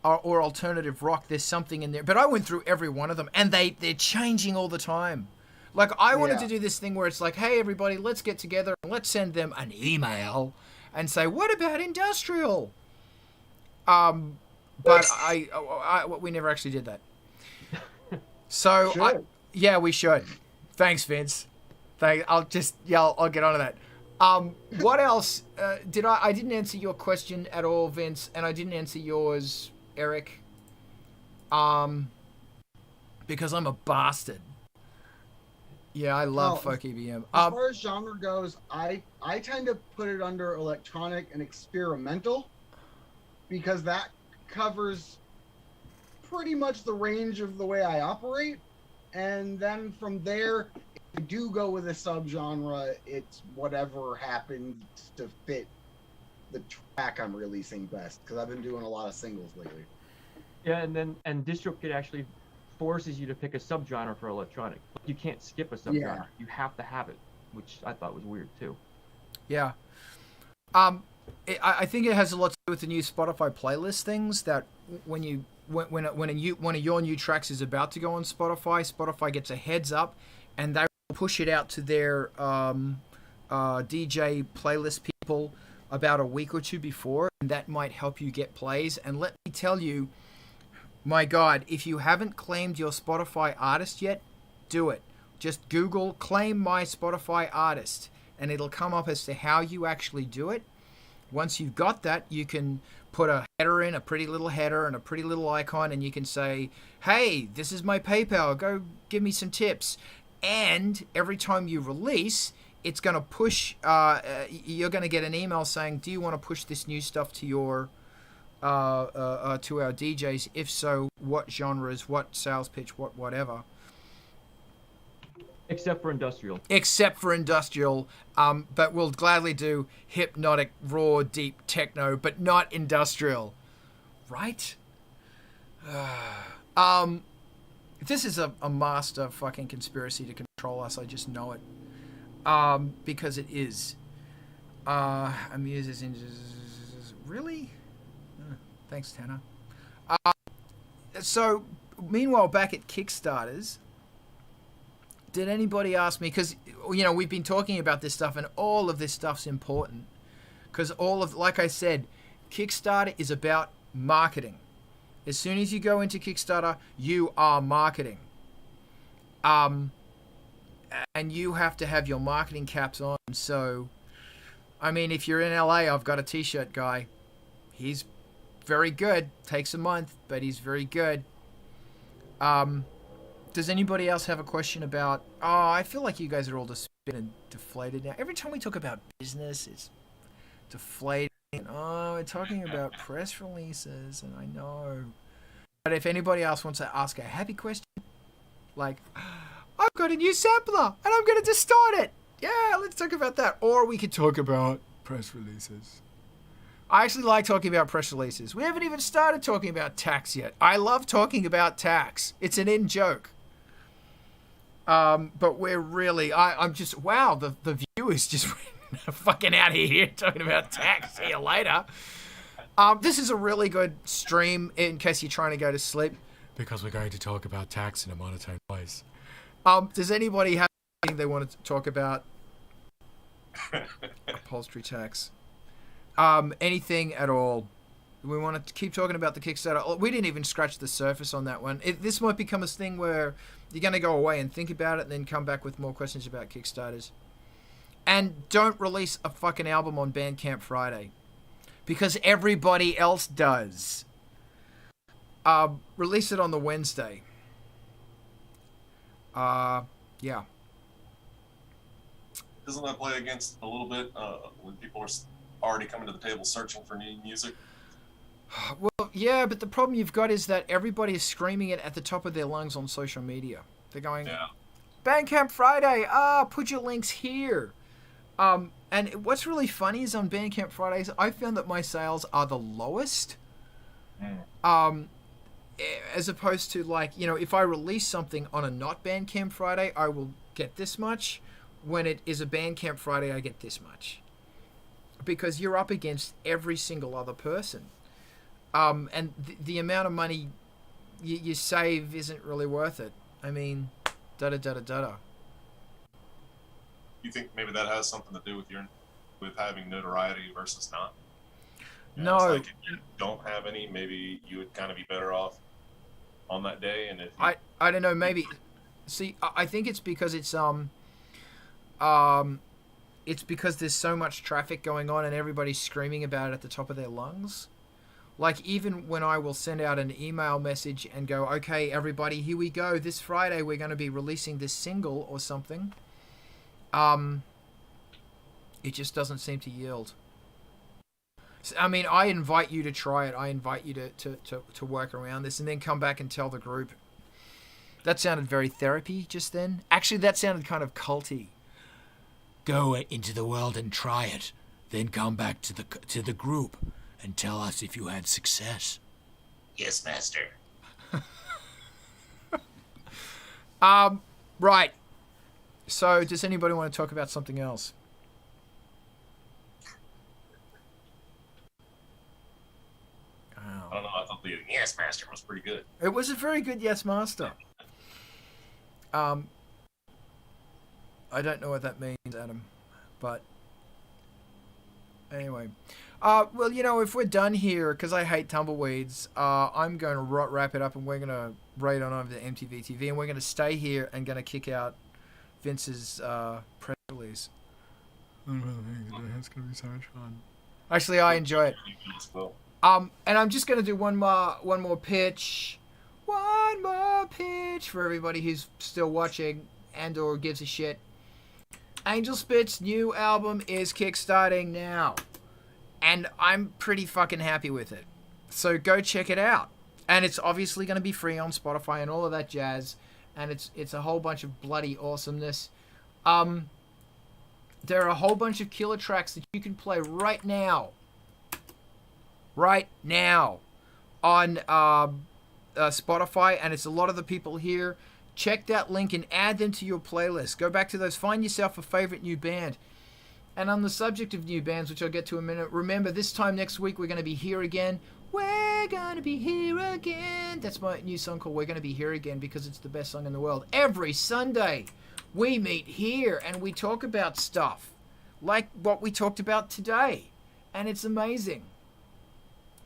or alternative rock, there's something in there. But I went through every one of them, and they're changing all the time. Like, I wanted to do this thing where it's like, hey, everybody, let's get together and let's send them an email and say, what about industrial? But we never actually did that. So, yeah, we should. Thanks, Vince. I'll get onto that. What else? I didn't answer your question at all, Vince, and I didn't answer yours, Eric. Because I'm a bastard. Yeah, I love folk EBM. As far as genre goes, I tend to put it under electronic and experimental, because that covers pretty much the range of the way I operate. And then from there, if I do go with a subgenre, it's whatever happens to fit the track I'm releasing best, because I've been doing a lot of singles lately. Yeah, and DistroKid actually forces you to pick a subgenre for electronic. You can't skip a subgenre. Yeah. You have to have it, which I thought was weird too. Yeah. I think it has a lot to do with the new Spotify playlist things, that when one of your new tracks is about to go on Spotify gets a heads up, and they will push it out to their DJ playlist people about a week or two before, and that might help you get plays. And let me tell you, my God, if you haven't claimed your Spotify artist yet, do it. Just Google claim my Spotify artist, and it'll come up as to how you actually do it. Once you've got that, you can put a header in, a pretty little header and a pretty little icon, and you can say, hey, this is my PayPal, go give me some tips. And every time you release, it's going to push, you're going to get an email saying, do you want to push this new stuff to your to our DJs? If so, what genres, what sales pitch, whatever. Except for industrial. But we'll gladly do hypnotic, raw, deep techno, but not industrial. Right? This is a master fucking conspiracy to control us. I just know it. Because it is. Amuses in... Really? Thanks, Tanner. So, meanwhile, back at Kickstarters, did anybody ask me, because, you know, we've been talking about this stuff, and all of this stuff's important. Because like I said, Kickstarter is about marketing. As soon as you go into Kickstarter, you are marketing. And you have to have your marketing caps on. So, I mean, if you're in LA, I've got a t-shirt guy. He's very good. Takes a month, but he's very good. Does anybody else have a question about... Oh, I feel like you guys are all just spinning deflated now. Every time we talk about business, it's deflating. Oh, we're talking about press releases, and I know. But if anybody else wants to ask a happy question, like, I've got a new sampler, and I'm going to distort it. Yeah, let's talk about that. Or we could talk about press releases. I actually like talking about press releases. We haven't even started talking about tax yet. I love talking about tax. It's an in-joke. But we're really... I'm just... Wow, the view is just fucking out of here talking about tax. See you later. This is a really good stream in case you're trying to go to sleep, because we're going to talk about tax in a monotone voice. Does anybody have anything they want to talk about? Upholstery tax. Anything at all? We want to keep talking about the Kickstarter. We didn't even scratch the surface on that one. This might become a thing where you're going to go away and think about it and then come back with more questions about Kickstarters. And don't release a fucking album on Bandcamp Friday, because everybody else does. Release it on the Wednesday. Yeah. Doesn't that play against a little bit when people are already coming to the table searching for new music? Well, yeah, but the problem you've got is that everybody is screaming it at the top of their lungs on social media. They're going, yeah. Bandcamp Friday, put your links here. And what's really funny is on Bandcamp Fridays, I found that my sales are the lowest. As opposed to, like, you know, if I release something on a not Bandcamp Friday, I will get this much. When it is a Bandcamp Friday, I get this much. Because you're up against every single other person. And the amount of money you save isn't really worth it. I mean, da-da-da-da-da-da. You think maybe that has something to do with having notoriety versus not? No. It's like if you don't have any, maybe you would kind of be better off on that day. And if I don't know, maybe. See, I think it's because it's because there's so much traffic going on and everybody's screaming about it at the top of their lungs. Like, even when I will send out an email message and go, okay, everybody, here we go. This Friday we're going to be releasing this single or something. It just doesn't seem to yield. So, I mean, I invite you to try it. I invite you to work around this and then come back and tell the group. That sounded very therapy just then. Actually, that sounded kind of culty. Go into the world and try it. Then come back to the group and tell us if you had success. Yes, master. Right. So, does anybody want to talk about something else? I don't know. I thought the Yes Master was pretty good. It was a very good Yes Master. I don't know what that means, Adam, but anyway. Well, you know, if we're done here, because I hate tumbleweeds, I'm going to wrap it up, and we're going to raid on over to MTV TV, and we're going to stay here and going to kick out Vince's press release. It's going to be so much fun. Actually, I enjoy it. And I'm just going to do one more pitch. One more pitch for everybody who's still watching and or gives a shit. Angelspit's new album is kickstarting now. And I'm pretty fucking happy with it. So go check it out. And it's obviously going to be free on Spotify and all of that jazz. And it's a whole bunch of bloody awesomeness. There are a whole bunch of killer tracks that you can play right now. Right now. On Spotify, and it's a lot of the people here. Check that link and add them to your playlist. Go back to those. Find yourself a favorite new band. And on the subject of new bands, which I'll get to in a minute, remember this time next week we're going to be here again. We're going to be here again. That's my new song called We're Going to Be Here Again, because it's the best song in the world. Every Sunday we meet here and we talk about stuff like what we talked about today. And it's amazing.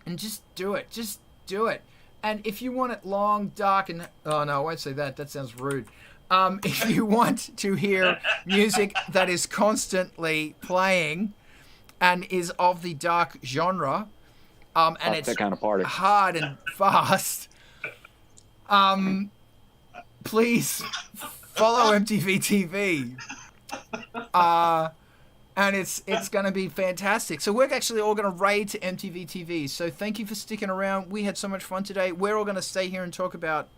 And just do it. Just do it. And if you want it long, dark, and... Oh, no, I won't say that. That sounds rude. If you want to hear music that is constantly playing and is of the dark genre, and it's that kind of party. hard and fast, please follow MTV TV. And it's going to be fantastic. So we're actually all going to raid to MTV TV. So thank you for sticking around. We had so much fun today. We're all going to stay here and talk about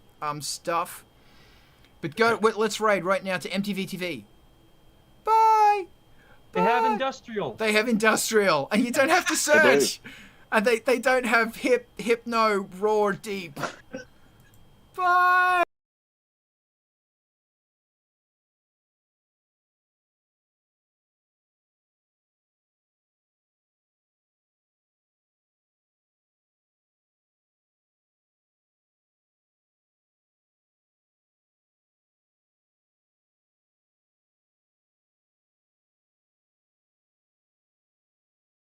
stuff. But let's raid right now to MTV TV. Bye. They have industrial. They have industrial, and you don't have to search. And they don't have hypno raw deep. Bye.